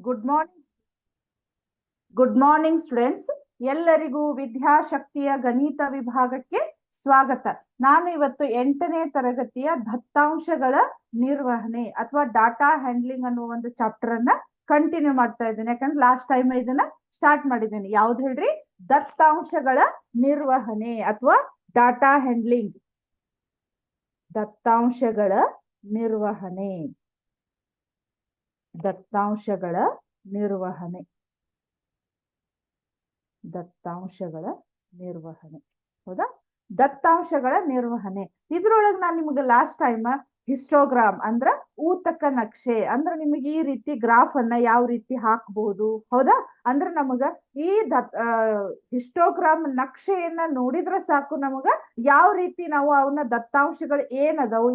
Good morning good morning students. ಎಲ್ಲರಿಗೂ ವಿದ್ಯಾಶಕ್ತಿಯ ಗಣಿತ ವಿಭಾಗಕ್ಕೆ ಸ್ವಾಗತ. ನಾನು ಇವತ್ತು 8ನೇ ತರಗತಿಯ ದತ್ತಾಂಶಗಳ ನಿರ್ವಹಣೆ ಅಥವಾ ಡಾಟಾ ಹ್ಯಾಂಡ್ಲಿಂಗ್ ಅನ್ನುವ ಒಂದು ಚಾಪ್ಟರ್ ಅನ್ನ ಕಂಟಿನ್ಯೂ ಮಾಡ್ತಾ ಇದ್ದೇನೆ. ಯಾಕಂದ್ರೆ ಲಾಸ್ಟ್ ಟೈಮ್ ಇದನ್ನ ಸ್ಟಾರ್ಟ್ ಮಾಡಿದ್ದೇನೆ. ಯಾವ್ದು ಹೇಳ್ರಿ? ದತ್ತಾಂಶಗಳ ನಿರ್ವಹಣೆ ಅಥವಾ ಡಾಟಾ ಹ್ಯಾಂಡ್ಲಿಂಗ್. ದತ್ತಾಂಶಗಳ ನಿರ್ವಹಣೆ. ದತ್ತಾಂಶಗಳ ನಿರ್ವಹಣೆ. ದತ್ತಾಂಶಗಳ ನಿರ್ವಹಣೆ. ಹೌದಾ? ದತ್ತಾಂಶಗಳ ನಿರ್ವಹಣೆ ಇದ್ರೊಳಗೆ ನಾನು ನಿಮ್ಗೆ ಲಾಸ್ಟ್ ಟೈಮ್ ಹಿಸ್ಟೋಗ್ರಾಮ್ ಅಂದ್ರ ಊತಕ ನಕ್ಷೆ ಅಂದ್ರೆ ನಿಮಗೆ ಈ ರೀತಿ ಗ್ರಾಫ್ ಅನ್ನ ಯಾವ ರೀತಿ ಹಾಕಬಹುದು. ಹೌದಾ? ಅಂದ್ರೆ ನಮಗ ಈ ಹಿಸ್ಟೋಗ್ರಾಮ್ ನಕ್ಷೆಯನ್ನ ನೋಡಿದ್ರೆ ಸಾಕು ನಮಗ ಯಾವ ರೀತಿ ನಾವು ಅವನ ದತ್ತಾಂಶಗಳು ಏನದಾವು,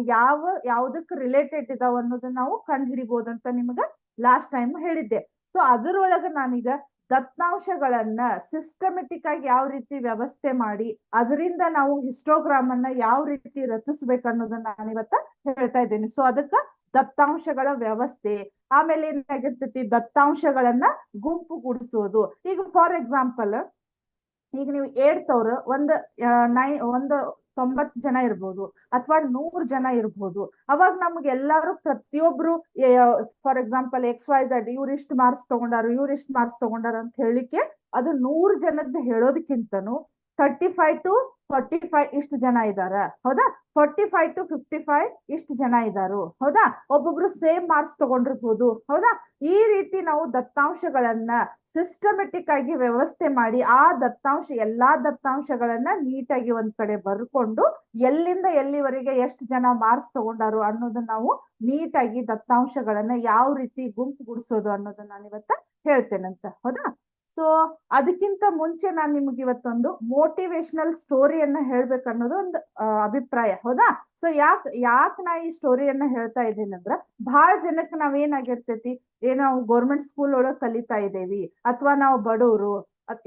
ಯಾವ್ದಕ್ ರಿಲೇಟೆಡ್ ಇದಾವ ಅನ್ನೋದನ್ನ ನಾವು ಕಂಡು ಹಿಡಿಬಹುದಂತ ನಿಮಗ ಲಾಸ್ಟ್ ಟೈಮ್ ಹೇಳಿದ್ದೆ. ಸೊ ಅದರೊಳಗ ನಾನೀಗ ದತ್ತಾಂಶಗಳನ್ನ ಸಿಸ್ಟಮೆಟಿಕ್ ಆಗಿ ಯಾವ ರೀತಿ ವ್ಯವಸ್ಥೆ ಮಾಡಿ ಅದರಿಂದ ನಾವು ಹಿಸ್ಟೋಗ್ರಾಮ್ ಅನ್ನ ಯಾವ ರೀತಿ ರಚಿಸ್ಬೇಕು ಅನ್ನೋದನ್ನ ನಾನು ಇವತ್ತ ಹೇಳ್ತಾ ಇದ್ದೇನೆ. ಸೊ ಅದಕ್ಕ ದತ್ತಾಂಶಗಳ ವ್ಯವಸ್ಥೆ, ಆಮೇಲೆ ಏನಾಗಿರ್ತೈತಿ ದತ್ತಾಂಶಗಳನ್ನ ಗುಂಪುಗೂಡಿಸೋದು. ಈಗ ಫಾರ್ ಎಕ್ಸಾಂಪಲ್, ಈಗ ನೀವು 8,000 ಒಂದು 90 ಜನ ಇರ್ಬೋದು ಅಥವಾ 100 ಜನ ಇರ್ಬೋದು. ಅವಾಗ ನಮ್ಗೆ ಎಲ್ಲಾರು ಪ್ರತಿಯೊಬ್ರು ಫಾರ್ ಎಕ್ಸಾಂಪಲ್ XYZ ಇವ್ರು ಇಷ್ಟು ಮಾರ್ಕ್ಸ್ ತಗೊಂಡಾರು, ಇವ್ರು ಇಷ್ಟು ಮಾರ್ಕ್ಸ್ ತಗೊಂಡಾರ ಅಂತ ಹೇಳಿಕೆ ಅದು 100 ಜನದ್ದು ಹೇಳೋದಕ್ಕಿಂತನೂ 35 to 45 ಇಷ್ಟು ಜನ ಇದಾರ. ಹೌದಾ? 45 to 55 ಇಷ್ಟು ಜನ ಇದಾರು. ಹೌದಾ? ಒಬ್ಬೊಬ್ರು ಸೇಮ್ ಮಾರ್ಕ್ಸ್ ತಗೊಂಡಿರ್ಬೋದು. ಹೌದಾ? ಈ ರೀತಿ ನಾವು ದತ್ತಾಂಶಗಳನ್ನ ಸಿಸ್ಟಮೆಟಿಕ್ ಆಗಿ ವ್ಯವಸ್ಥೆ ಮಾಡಿ ಆ ಎಲ್ಲಾ ದತ್ತಾಂಶಗಳನ್ನ ನೀಟಾಗಿ ಒಂದ್ ಕಡೆ ಬರ್ಕೊಂಡು ಎಲ್ಲಿಂದ ಎಲ್ಲಿವರೆಗೆ ಎಷ್ಟು ಜನ ಮಾರ್ಕ್ಸ್ ತಗೊಂಡಾರು ಅನ್ನೋದನ್ನ ನಾವು ನೀಟಾಗಿ ದತ್ತಾಂಶಗಳನ್ನ ಯಾವ ರೀತಿ ಗುಂಪುಗೂಡಿಸೋದು ಅನ್ನೋದನ್ನ ನಾನು ಇವತ್ತ ಹೇಳ್ತೇನಂತ. ಹೌದಾ? ಸೊ ಅದಕ್ಕಿಂತ ಮುಂಚೆ ನಾನು ನಿಮ್ಗೆ ಇವತ್ತೊಂದು ಮೋಟಿವೇಶನಲ್ ಸ್ಟೋರಿಯನ್ನ ಹೇಳ್ಬೇಕನ್ನೋದು ಒಂದು ಅಭಿಪ್ರಾಯ. ಹೌದಾ? ಸೊ ಯಾಕೆ ನಾ ಈ ಸ್ಟೋರಿಯನ್ನ ಹೇಳ್ತಾ ಇದ್ದೀನಿ ಅಂದ್ರ, ಬಹಳ ಜನಕ್ಕೆ ನಾವೇನಾಗಿರ್ತೈತಿ, ನಾವು ಗೌರ್ಮೆಂಟ್ ಸ್ಕೂಲ್ ಒಳಗೆ ಕಲಿತಾ ಇದ್ದೇವಿ ಅಥವಾ ನಾವು ಬಡವರು,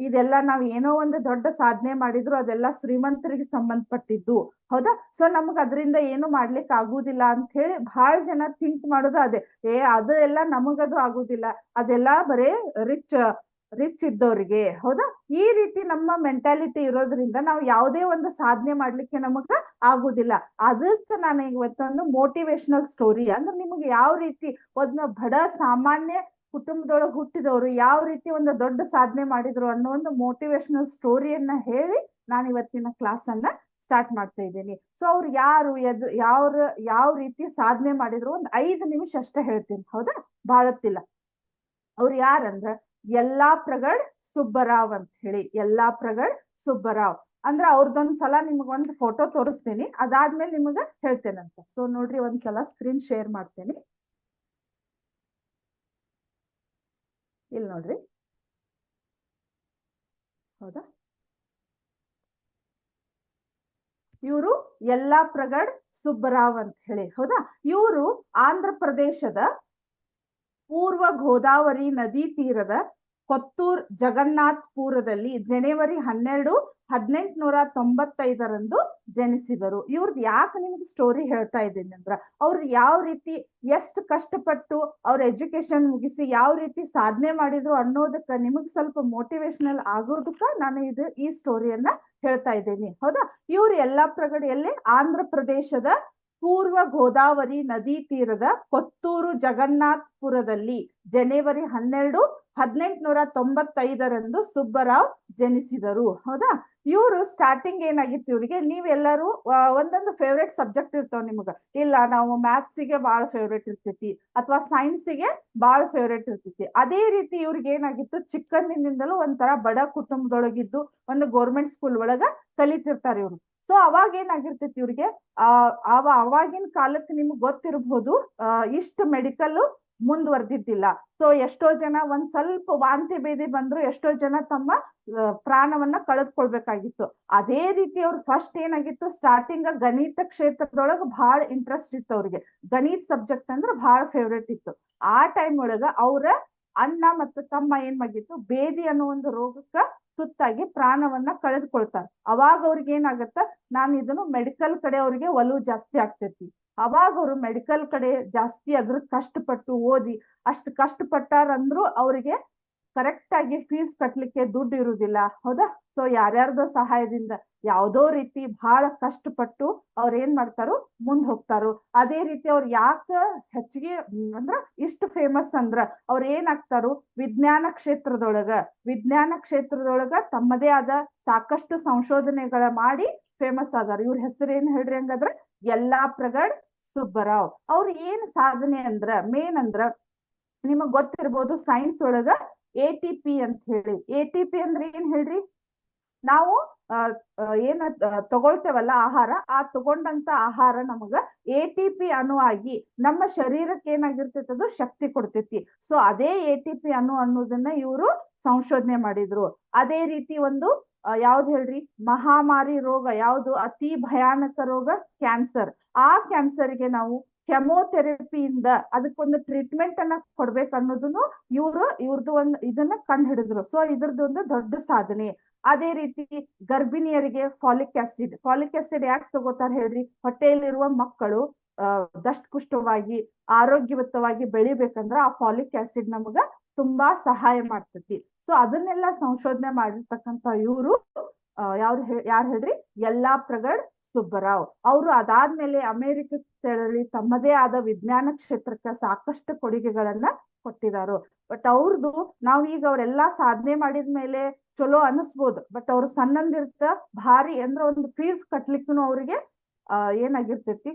ಇದೆಲ್ಲ ನಾವ್ ಏನೋ ಒಂದು ದೊಡ್ಡ ಸಾಧನೆ ಮಾಡಿದ್ರು ಅದೆಲ್ಲ ಶ್ರೀಮಂತರಿಗೆ ಸಂಬಂಧಪಟ್ಟಿದ್ದು. ಹೌದಾ? ಸೊ ನಮಗ್ ಅದರಿಂದ ಏನು ಮಾಡ್ಲಿಕ್ಕೆ ಆಗುದಿಲ್ಲ ಅಂತ ಹೇಳಿ ಬಹಳ ಜನ ಥಿಂಕ್ ಮಾಡೋದು ಅದೇ, ಅದು ಎಲ್ಲ ನಮಗದು ಆಗುದಿಲ್ಲ, ಅದೆಲ್ಲ ಬರೇ ರಿಚ್ ಇದ್ದವ್ರಿಗೆ. ಹೌದಾ? ಈ ರೀತಿ ನಮ್ಮ ಮೆಂಟಾಲಿಟಿ ಇರೋದ್ರಿಂದ ನಾವು ಯಾವುದೇ ಒಂದು ಸಾಧನೆ ಮಾಡ್ಲಿಕ್ಕೆ ನಮಗ ಆಗುದಿಲ್ಲ. ಅದಕ್ಕೆ ನಾನು ಇವತ್ತೊಂದು ಮೋಟಿವೇಶನಲ್ ಸ್ಟೋರಿ ಅಂದ್ರೆ ನಿಮ್ಗೆ ಯಾವ ರೀತಿ ಒಂದು ಬಡ ಸಾಮಾನ್ಯ ಕುಟುಂಬದೊಳಗೆ ಹುಟ್ಟಿದವರು ಯಾವ ರೀತಿ ಒಂದು ದೊಡ್ಡ ಸಾಧನೆ ಮಾಡಿದ್ರು ಅನ್ನೋ ಒಂದು ಮೋಟಿವೇಶನಲ್ ಸ್ಟೋರಿಯನ್ನ ಹೇಳಿ ನಾನು ಇವತ್ತಿನ ಕ್ಲಾಸ್ ಅನ್ನ ಸ್ಟಾರ್ಟ್ ಮಾಡ್ತಾ ಇದ್ದೀನಿ. ಸೊ ಅವ್ರು ಯಾರು, ಯಾವ ರೀತಿ ಸಾಧನೆ ಮಾಡಿದ್ರು ಒಂದು 5 ನಿಮಿಷ ಅಷ್ಟೇ ಹೇಳ್ತೀನಿ. ಹೌದಾ? ಬಾಳತ್ತಿಲ್ಲ. ಅವ್ರು ಯಾರಂದ್ರ ಯಲ್ಲಾಪ್ರಗಡ್ ಸುಬ್ಬರಾವ್ ಅಂತ ಹೇಳಿ. ಯಲ್ಲಾಪ್ರಗಡ್ ಸುಬ್ಬರಾವ್ ಅಂದ್ರೆ ಅವ್ರದೊಂದ್ಸಲ ನಿಮ್ಗೊಂದು ಫೋಟೋ ತೋರಿಸ್ತೀನಿ, ಅದಾದ್ಮೇಲೆ ನಿಮಗ ಹೇಳ್ತೇನಂತ. ಸೊ ನೋಡ್ರಿ, ಒಂದ್ಸಲ ಸ್ಕ್ರೀನ್ ಶೇರ್ ಮಾಡ್ತೇನೆ. ಇಲ್ಲಿ ನೋಡ್ರಿ. ಹೌದಾ? ಇವರು ಯಲ್ಲಾಪ್ರಗಡ್ ಸುಬ್ಬರಾವ್ ಅಂತ ಹೇಳಿ. ಹೌದಾ? ಇವರು ಆಂಧ್ರ ಪ್ರದೇಶದ ಪೂರ್ವ ಗೋದಾವರಿ ನದಿ ತೀರದ ಕೊತ್ತೂರ್ ಜಗನ್ನಾಥ್ಪುರದಲ್ಲಿ ಜನವರಿ 12, 1895 ಜನಿಸಿದರು. ಇವ್ರದ್ದು ಯಾಕೆ ನಿಮ್ಗೆ ಸ್ಟೋರಿ ಹೇಳ್ತಾ ಇದ್ದೀನಿ ಅಂದ್ರ, ಅವ್ರು ಯಾವ ರೀತಿ ಎಷ್ಟು ಕಷ್ಟಪಟ್ಟು ಅವ್ರ ಎಜುಕೇಶನ್ ಮುಗಿಸಿ ಯಾವ ರೀತಿ ಸಾಧನೆ ಮಾಡಿದ್ರು ಅನ್ನೋದಕ್ಕ ನಿಮಗ್ ಸ್ವಲ್ಪ ಮೋಟಿವೇಶನಲ್ ಆಗೋದಕ್ಕ ನಾನು ಈ ಸ್ಟೋರಿಯನ್ನ ಹೇಳ್ತಾ ಇದ್ದೀನಿ. ಹೌದಾ? ಇವ್ರು ಯಲ್ಲಾಪ್ರಗಡ್ ಎಲ್ಲಿ? ಆಂಧ್ರ ಪ್ರದೇಶದ ಪೂರ್ವ ಗೋದಾವರಿ ನದಿ ತೀರದ ಕೊತ್ತೂರು ಜಗನ್ನಾಥ್ಪುರದಲ್ಲಿ ಜನವರಿ 12, 1895 ಸುಬ್ಬರಾವ್ ಜನಿಸಿದರು. ಹೌದಾ? ಇವರು ಸ್ಟಾರ್ಟಿಂಗ್ ಏನಾಗಿತ್ತು ಇವರಿಗೆ, ನೀವೆಲ್ಲರೂ ಒಂದೊಂದು ಫೇವ್ರೇಟ್ ಸಬ್ಜೆಕ್ಟ್ ಇರ್ತಾವ ನಿಮ್ಗ. ಇಲ್ಲ, ನಾವು ಮ್ಯಾಥ್ಸಿಗೆ ಬಹಳ ಫೇವ್ರೇಟ್ ಇರ್ತೈತಿ ಅಥವಾ ಸೈನ್ಸಿಗೆ ಬಹಳ ಫೇವ್ರೇಟ್ ಇರ್ತೈತಿ. ಅದೇ ರೀತಿ ಇವ್ರಿಗೆ ಏನಾಗಿತ್ತು, ಚಿಕ್ಕಂದಿನಿಂದಲೂ ಒಂಥರ ಬಡ ಕುಟುಂಬದೊಳಗಿದ್ದು ಒಂದು ಗೌರ್ಮೆಂಟ್ ಸ್ಕೂಲ್ ಒಳಗ ಕಲಿತಿರ್ತಾರೆ ಇವ್ರು. ಸೊ ಅವಾಗ ಏನಾಗಿರ್ತೈತಿ ಇವ್ರಿಗೆ, ಅವಾಗಿನ ಕಾಲಕ್ಕೆ ನಿಮ್ಗೆ ಗೊತ್ತಿರಬಹುದು, ಇಷ್ಟು ಮೆಡಿಕಲ್ ಮುಂದುವರೆದಿದ್ದಿಲ್ಲ. ಸೊ ಎಷ್ಟೋ ಜನ ಒಂದ್ ಸ್ವಲ್ಪ ವಾಂತಿ ಭೇದಿ ಬಂದ್ರು ಎಷ್ಟೋ ಜನ ತಮ್ಮ ಪ್ರಾಣವನ್ನ ಕಳೆದುಕೊಳ್ಬೇಕಾಗಿತ್ತು. ಅದೇ ರೀತಿ ಅವ್ರು ಫಸ್ಟ್ ಏನಾಗಿತ್ತು, ಸ್ಟಾರ್ಟಿಂಗ್ ಗಣಿತ ಕ್ಷೇತ್ರದೊಳಗ ಬಹಳ ಇಂಟ್ರೆಸ್ಟ್ ಇತ್ತು ಅವ್ರಿಗೆ. ಗಣಿತ ಸಬ್ಜೆಕ್ಟ್ ಅಂದ್ರೆ ಬಹಳ ಫೇವ್ರೇಟ್ ಇತ್ತು. ಆ ಟೈಮ್ ಒಳಗ ಅವ್ರ ಅಣ್ಣ ಮತ್ತು ತಮ್ಮ ಏನಾಗಿತ್ತು, ಬೇದಿ ಅನ್ನೋ ಒಂದು ರೋಗಕ್ಕ ತುತ್ತಾಗಿ ಪ್ರಾಣವನ್ನ ಕಳೆದುಕೊಳ್ತಾರೆ. ಅವಾಗ ಅವ್ರಿಗೆ ಏನಾಗತ್ತ, ನಾನು ಇದನ್ನು ಮೆಡಿಕಲ್ ಕಡೆ ಅವ್ರಿಗೆ ಒಲವು ಜಾಸ್ತಿ ಆಗ್ತೈತಿ. ಅವಾಗ ಅವರು ಮೆಡಿಕಲ್ ಕಡೆ ಜಾಸ್ತಿ ಅದ್ರ ಕಷ್ಟಪಟ್ಟು ಓದಿ ಅಷ್ಟು ಕಷ್ಟಪಟ್ಟಾರಂದ್ರು ಅವರಿಗೆ ಕರೆಕ್ಟ್ ಆಗಿ ಫೀಸ್ ಕಟ್ಲಿಕ್ಕೆ ದುಡ್ಡು ಇರುವುದಿಲ್ಲ, ಹೌದಾ? ಸೊ ಯಾರ್ಯಾರ್ದೋ ಸಹಾಯದಿಂದ ಯಾವ್ದೋ ರೀತಿ ಬಹಳ ಕಷ್ಟಪಟ್ಟು ಅವ್ರ ಏನ್ ಮಾಡ್ತಾರೋ ಮುಂದ್ ಹೋಗ್ತಾರೋ. ಅದೇ ರೀತಿ ಅವ್ರು ಯಾಕ ಹೆಚ್ಚಿಗೆ ಅಂದ್ರ ಇಷ್ಟು ಫೇಮಸ್ ಅಂದ್ರ ಅವ್ರ ಏನಾಗ್ತಾರೋ ವಿಜ್ಞಾನ ಕ್ಷೇತ್ರದೊಳಗ ತಮ್ಮದೇ ಆದ ಸಾಕಷ್ಟು ಸಂಶೋಧನೆಗಳ ಮಾಡಿ ಫೇಮಸ್ ಆದಾರ. ಇವ್ರ ಹೆಸರು ಏನ್ ಹೇಳ್ರಿ ಹಂಗಾದ್ರ ಯಲ್ಲಾಪ್ರಗಡ್ ಸುಬ್ಬರಾವ್. ಅವ್ರ ಏನ್ ಸಾಧನೆ ಅಂದ್ರ ಮೇನ್ ಅಂದ್ರ ನಿಮಗ್ ಗೊತ್ತಿರ್ಬೋದು ಸೈನ್ಸ್ ಒಳಗ ATP ಅಂತ ಹೇಳಿ. ATP ಅಂದ್ರೆ ಏನ್ ಹೇಳ್ರಿ? ನಾವು ಏನ ತಗೊಳ್ತೇವಲ್ಲ ಆಹಾರ, ಆ ತಗೊಂಡಂತ ಆಹಾರ ನಮಗ ATP ಅಣುವಾಗಿ ನಮ್ಮ ಶರೀರಕ್ಕೆ ಏನಾಗಿರ್ತೈತಿ ಅದು ಶಕ್ತಿ ಕೊಡ್ತೈತಿ. ಸೊ ಅದೇ ATP ಅನ್ನೋದನ್ನ ಇವರು ಸಂಶೋಧನೆ ಮಾಡಿದ್ರು. ಅದೇ ರೀತಿ ಒಂದು ಯಾವ್ದು ಹೇಳ್ರಿ, ಮಹಾಮಾರಿ ರೋಗ ಯಾವ್ದು, ಅತಿ ಭಯಾನಕ ರೋಗ ಕ್ಯಾನ್ಸರ್. ಆ ಕ್ಯಾನ್ಸರ್ಗೆ ನಾವು ಕೆಮೊಥೆರಪಿಯಿಂದ ಅದಕ್ಕೊಂದು ಟ್ರೀಟ್ಮೆಂಟ್ ಅನ್ನ ಕೊಡ್ಬೇಕು ಅನ್ನೋದನ್ನು ಇವ್ರದ್ದು ಒಂದು ಇದನ್ನ ಕಂಡು ಹಿಡಿದ್ರು. ಸೊ ಇದ್ರದ್ದು ಒಂದು ದೊಡ್ಡ ಸಾಧನೆ. ಅದೇ ರೀತಿ ಗರ್ಭಿಣಿಯರಿಗೆ ಫಾಲಿಕ್ ಆಸಿಡ್ ಯಾಕೆ ತಗೋತಾರ ಹೇಳ್ರಿ? ಹೊಟ್ಟೆಯಲ್ಲಿರುವ ಮಕ್ಕಳು ದಷ್ಟಪುಷ್ಟವಾಗಿ ಆರೋಗ್ಯಯುತವಾಗಿ ಬೆಳಿಬೇಕಂದ್ರ ಆ ಫಾಲಿಕ್ ಆಸಿಡ್ ನಮಗ ತುಂಬಾ ಸಹಾಯ ಮಾಡ್ತತಿ. ಸೊ ಅದನ್ನೆಲ್ಲ ಸಂಶೋಧನೆ ಮಾಡಿರ್ತಕ್ಕಂತ ಇವರು ಯಾರು ಹೇಳ್ರಿ? ಯಲ್ಲಾಪ್ರಗಡ್ ಸುಬ್ಬರಾವ್. ಅವರು ಅದಾದ್ಮೇಲೆ ಅಮೆರಿಕಕ್ಕೆ ತೆರಳಿ ತಮ್ಮದೇ ಆದ ವಿಜ್ಞಾನ ಕ್ಷೇತ್ರಕ್ಕೆ ಸಾಕಷ್ಟು ಕೊಡುಗೆಗಳನ್ನ ಕೊಟ್ಟಿದಾರು. ಬಟ್ ಅವ್ರದ್ದು ನಾವೀಗ ಅವರೆಲ್ಲಾ ಸಾಧನೆ ಮಾಡಿದ್ಮೇಲೆ ಚಲೋ ಅನಿಸ್ಬೋದು, ಬಟ್ ಅವ್ರು ಸಣ್ಣಂದಿರ್ತ ಭಾರಿ ಅಂದ್ರೆ ಒಂದು ಫೀಸ್ ಕಟ್ಲಿಕ್ಕೂ ಅವ್ರಿಗೆ ಏನಾಗಿರ್ತೈತಿ,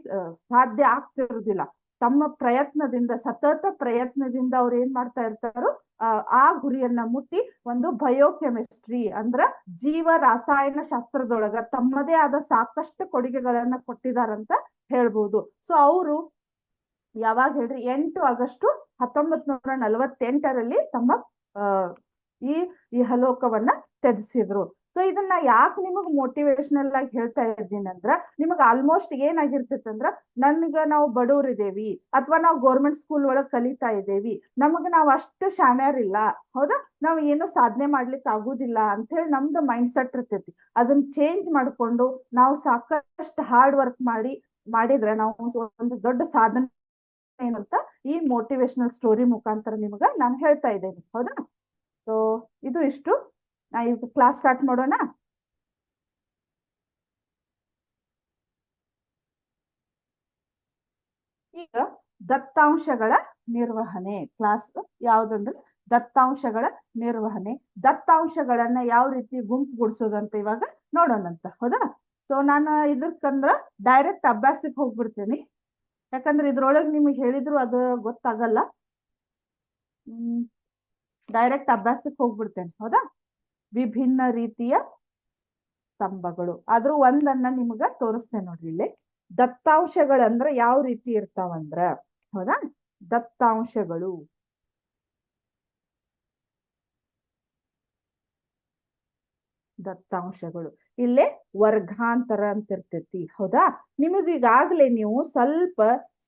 ಸಾಧ್ಯ ಆಗ್ತಿರುದಿಲ್ಲ. ತಮ್ಮ ಪ್ರಯತ್ನದಿಂದ ಸತತ ಪ್ರಯತ್ನದಿಂದ ಅವ್ರು ಏನ್ ಮಾಡ್ತಾ ಇರ್ತಾರೋ ಆ ಗುರಿಯನ್ನ ಮುಟ್ಟಿ ಒಂದು ಬಯೋಕೆಮಿಸ್ಟ್ರಿ ಅಂದ್ರ ಜೀವ ರಾಸಾಯನ ಶಾಸ್ತ್ರದೊಳಗ ತಮ್ಮದೇ ಆದ ಸಾಕಷ್ಟು ಕೊಡುಗೆಗಳನ್ನ ಕೊಟ್ಟಿದಾರಂತ ಹೇಳ್ಬೋದು. ಸೊ ಅವರು ಯಾವಾಗ ಹೇಳ್ರಿ 8 ಆಗಸ್ಟ್ 1948ರಲ್ಲಿ ತಮ್ಮ ಈ ಇಹಲೋಕವನ್ನ ತ್ಯಜಿಸಿದ್ರು. ಸೊ ಇದನ್ನ ಯಾಕೆ ನಿಮಗ್ ಮೋಟಿವೇಶನಲ್ ಆಗಿ ಹೇಳ್ತಾ ಇದ್ದೀನಿ ಅಂದ್ರ, ನಿಮಗ್ ಆಲ್ಮೋಸ್ಟ್ ಏನಾಗಿರ್ತೈತಿ ಅಂದ್ರ ನಾವು ಬಡವ್ರ ಇದೇವಿ ಅಥವಾ ನಾವು ಗೌರ್ಮೆಂಟ್ ಸ್ಕೂಲ್ ಒಳಗ್ ಕಲಿತಾ ಇದ್ದೇವಿ, ನಾವ್ ಅಷ್ಟು ಶಾಣ್ಯಾರಿಲ್ಲ, ಹೌದಾ, ನಾವ್ ಏನು ಸಾಧನೆ ಮಾಡ್ಲಿಕ್ಕೆ ಆಗುದಿಲ್ಲ ಅಂತ ಹೇಳಿ ನಮ್ದು ಮೈಂಡ್ ಸೆಟ್ ಇರ್ತೈತಿ. ಅದನ್ನ ಚೇಂಜ್ ಮಾಡ್ಕೊಂಡು ನಾವು ಸಾಕಷ್ಟು ಹಾರ್ಡ್ ವರ್ಕ್ ಮಾಡಿದ್ರೆ ನಾವು ಒಂದು ದೊಡ್ಡ ಸಾಧನೆ ಏನಂತ ಈ ಮೋಟಿವೇಶನಲ್ ಸ್ಟೋರಿ ಮುಖಾಂತರ ನಿಮಗ ನಾನು ಹೇಳ್ತಾ ಇದ್ದೇನೆ, ಹೌದಾ? ಸೊ ಇದು ಇಷ್ಟು. ಈಗ ಕ್ಲಾಸ್ ಸ್ಟಾರ್ಟ್ ಮಾಡೋಣ. ಈಗ ದತ್ತಾಂಶಗಳ ನಿರ್ವಹಣೆ ಕ್ಲಾಸ್ ಯಾವ್ದಂದ್ರೆ ದತ್ತಾಂಶಗಳ ನಿರ್ವಹಣೆ. ದತ್ತಾಂಶಗಳನ್ನ ಯಾವ ರೀತಿ ಗುಂಪುಗೂಡಿಸೋದಂತ ಇವಾಗ ನೋಡೋಣಂತ, ಹೌದಾ? ಸೊ ನಾನು ಇದಕ್ಕಂದ್ರ ಡೈರೆಕ್ಟ್ ಅಭ್ಯಾಸಕ್ಕೆ ಹೋಗ್ಬಿಡ್ತೇನೆ, ಯಾಕಂದ್ರೆ ಇದ್ರೊಳಗೆ ನಿಮಗೆ ಹೇಳಿದ್ರು ಅದು ಗೊತ್ತಾಗಲ್ಲ. ಡೈರೆಕ್ಟ್ ಅಭ್ಯಾಸಕ್ಕೆ ಹೋಗ್ಬಿಡ್ತೇನೆ, ಹೌದಾ? ವಿಭಿನ್ನ ರೀತಿಯ ಸ್ತಂಭಗಳು ಆದ್ರೂ ಒಂದನ್ನ ನಿಮಗ ತೋರಿಸ್ತೇನೆ ನೋಡ್ರಿ. ಇಲ್ಲಿ ದತ್ತಾಂಶಗಳಂದ್ರ ಯಾವ ರೀತಿ ಇರ್ತಾವಂದ್ರ, ಹೌದಾ, ದತ್ತಾಂಶಗಳು ಇಲ್ಲೇ ವರ್ಗಾಂತರ ಅಂತ ಇರ್ತೈತಿ, ಹೌದಾ? ನಿಮಗ ಈಗಾಗ್ಲೇ ನೀವು ಸ್ವಲ್ಪ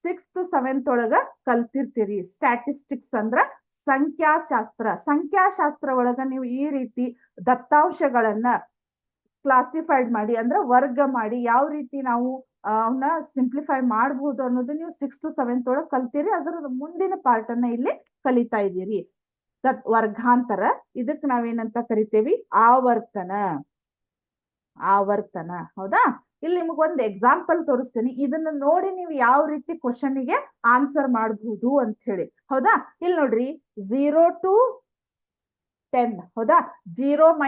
6th 7th ಒಳಗ ಕಲ್ತಿರ್ತೀರಿ. ಸ್ಟ್ಯಾಟಿಸ್ಟಿಕ್ಸ್ ಅಂದ್ರ ಸಂಖ್ಯಾಶಾಸ್ತ್ರ ಒಳಗ ನೀವು ಈ ರೀತಿ ದತ್ತಾಂಶಗಳನ್ನ ಕ್ಲಾಸಿಫೈಡ್ ಮಾಡಿ ಅಂದ್ರೆ ವರ್ಗ ಮಾಡಿ ಯಾವ ರೀತಿ ನಾವು ಅವನ್ನ ಸಿಂಪ್ಲಿಫೈ ಮಾಡಬಹುದು ಅನ್ನೋದು ನೀವು 6th 7th ಒಳಗೆ ಕಲ್ತೀರಿ. ಅದರ ಮುಂದಿನ ಪಾರ್ಟ್ ಅನ್ನ ಇಲ್ಲಿ ಕಲಿತಾ ಇದ್ದೀರಿ. ವರ್ಗಾಂತರ, ಇದಕ್ ನಾವೇನಂತ ಕರಿತೇವಿ? ಆವರ್ತನ, ಹೌದಾ? ಇಲ್ಲಿ ನಿಮ್ಗೆ ಒಂದು ಎಕ್ಸಾಂಪಲ್ ತೋರಿಸ್ತೀನಿ. ಇದನ್ನ ನೋಡಿ ನೀವು ಯಾವ ರೀತಿ ಕ್ವಶನ್ಗೆ ಆನ್ಸರ್ ಮಾಡಬಹುದು ಅಂತ ಹೇಳಿ, ಹೌದಾ? ಇಲ್ಲಿ ನೋಡ್ರಿ, 0 to 10, ಹೌದಾ? 0 -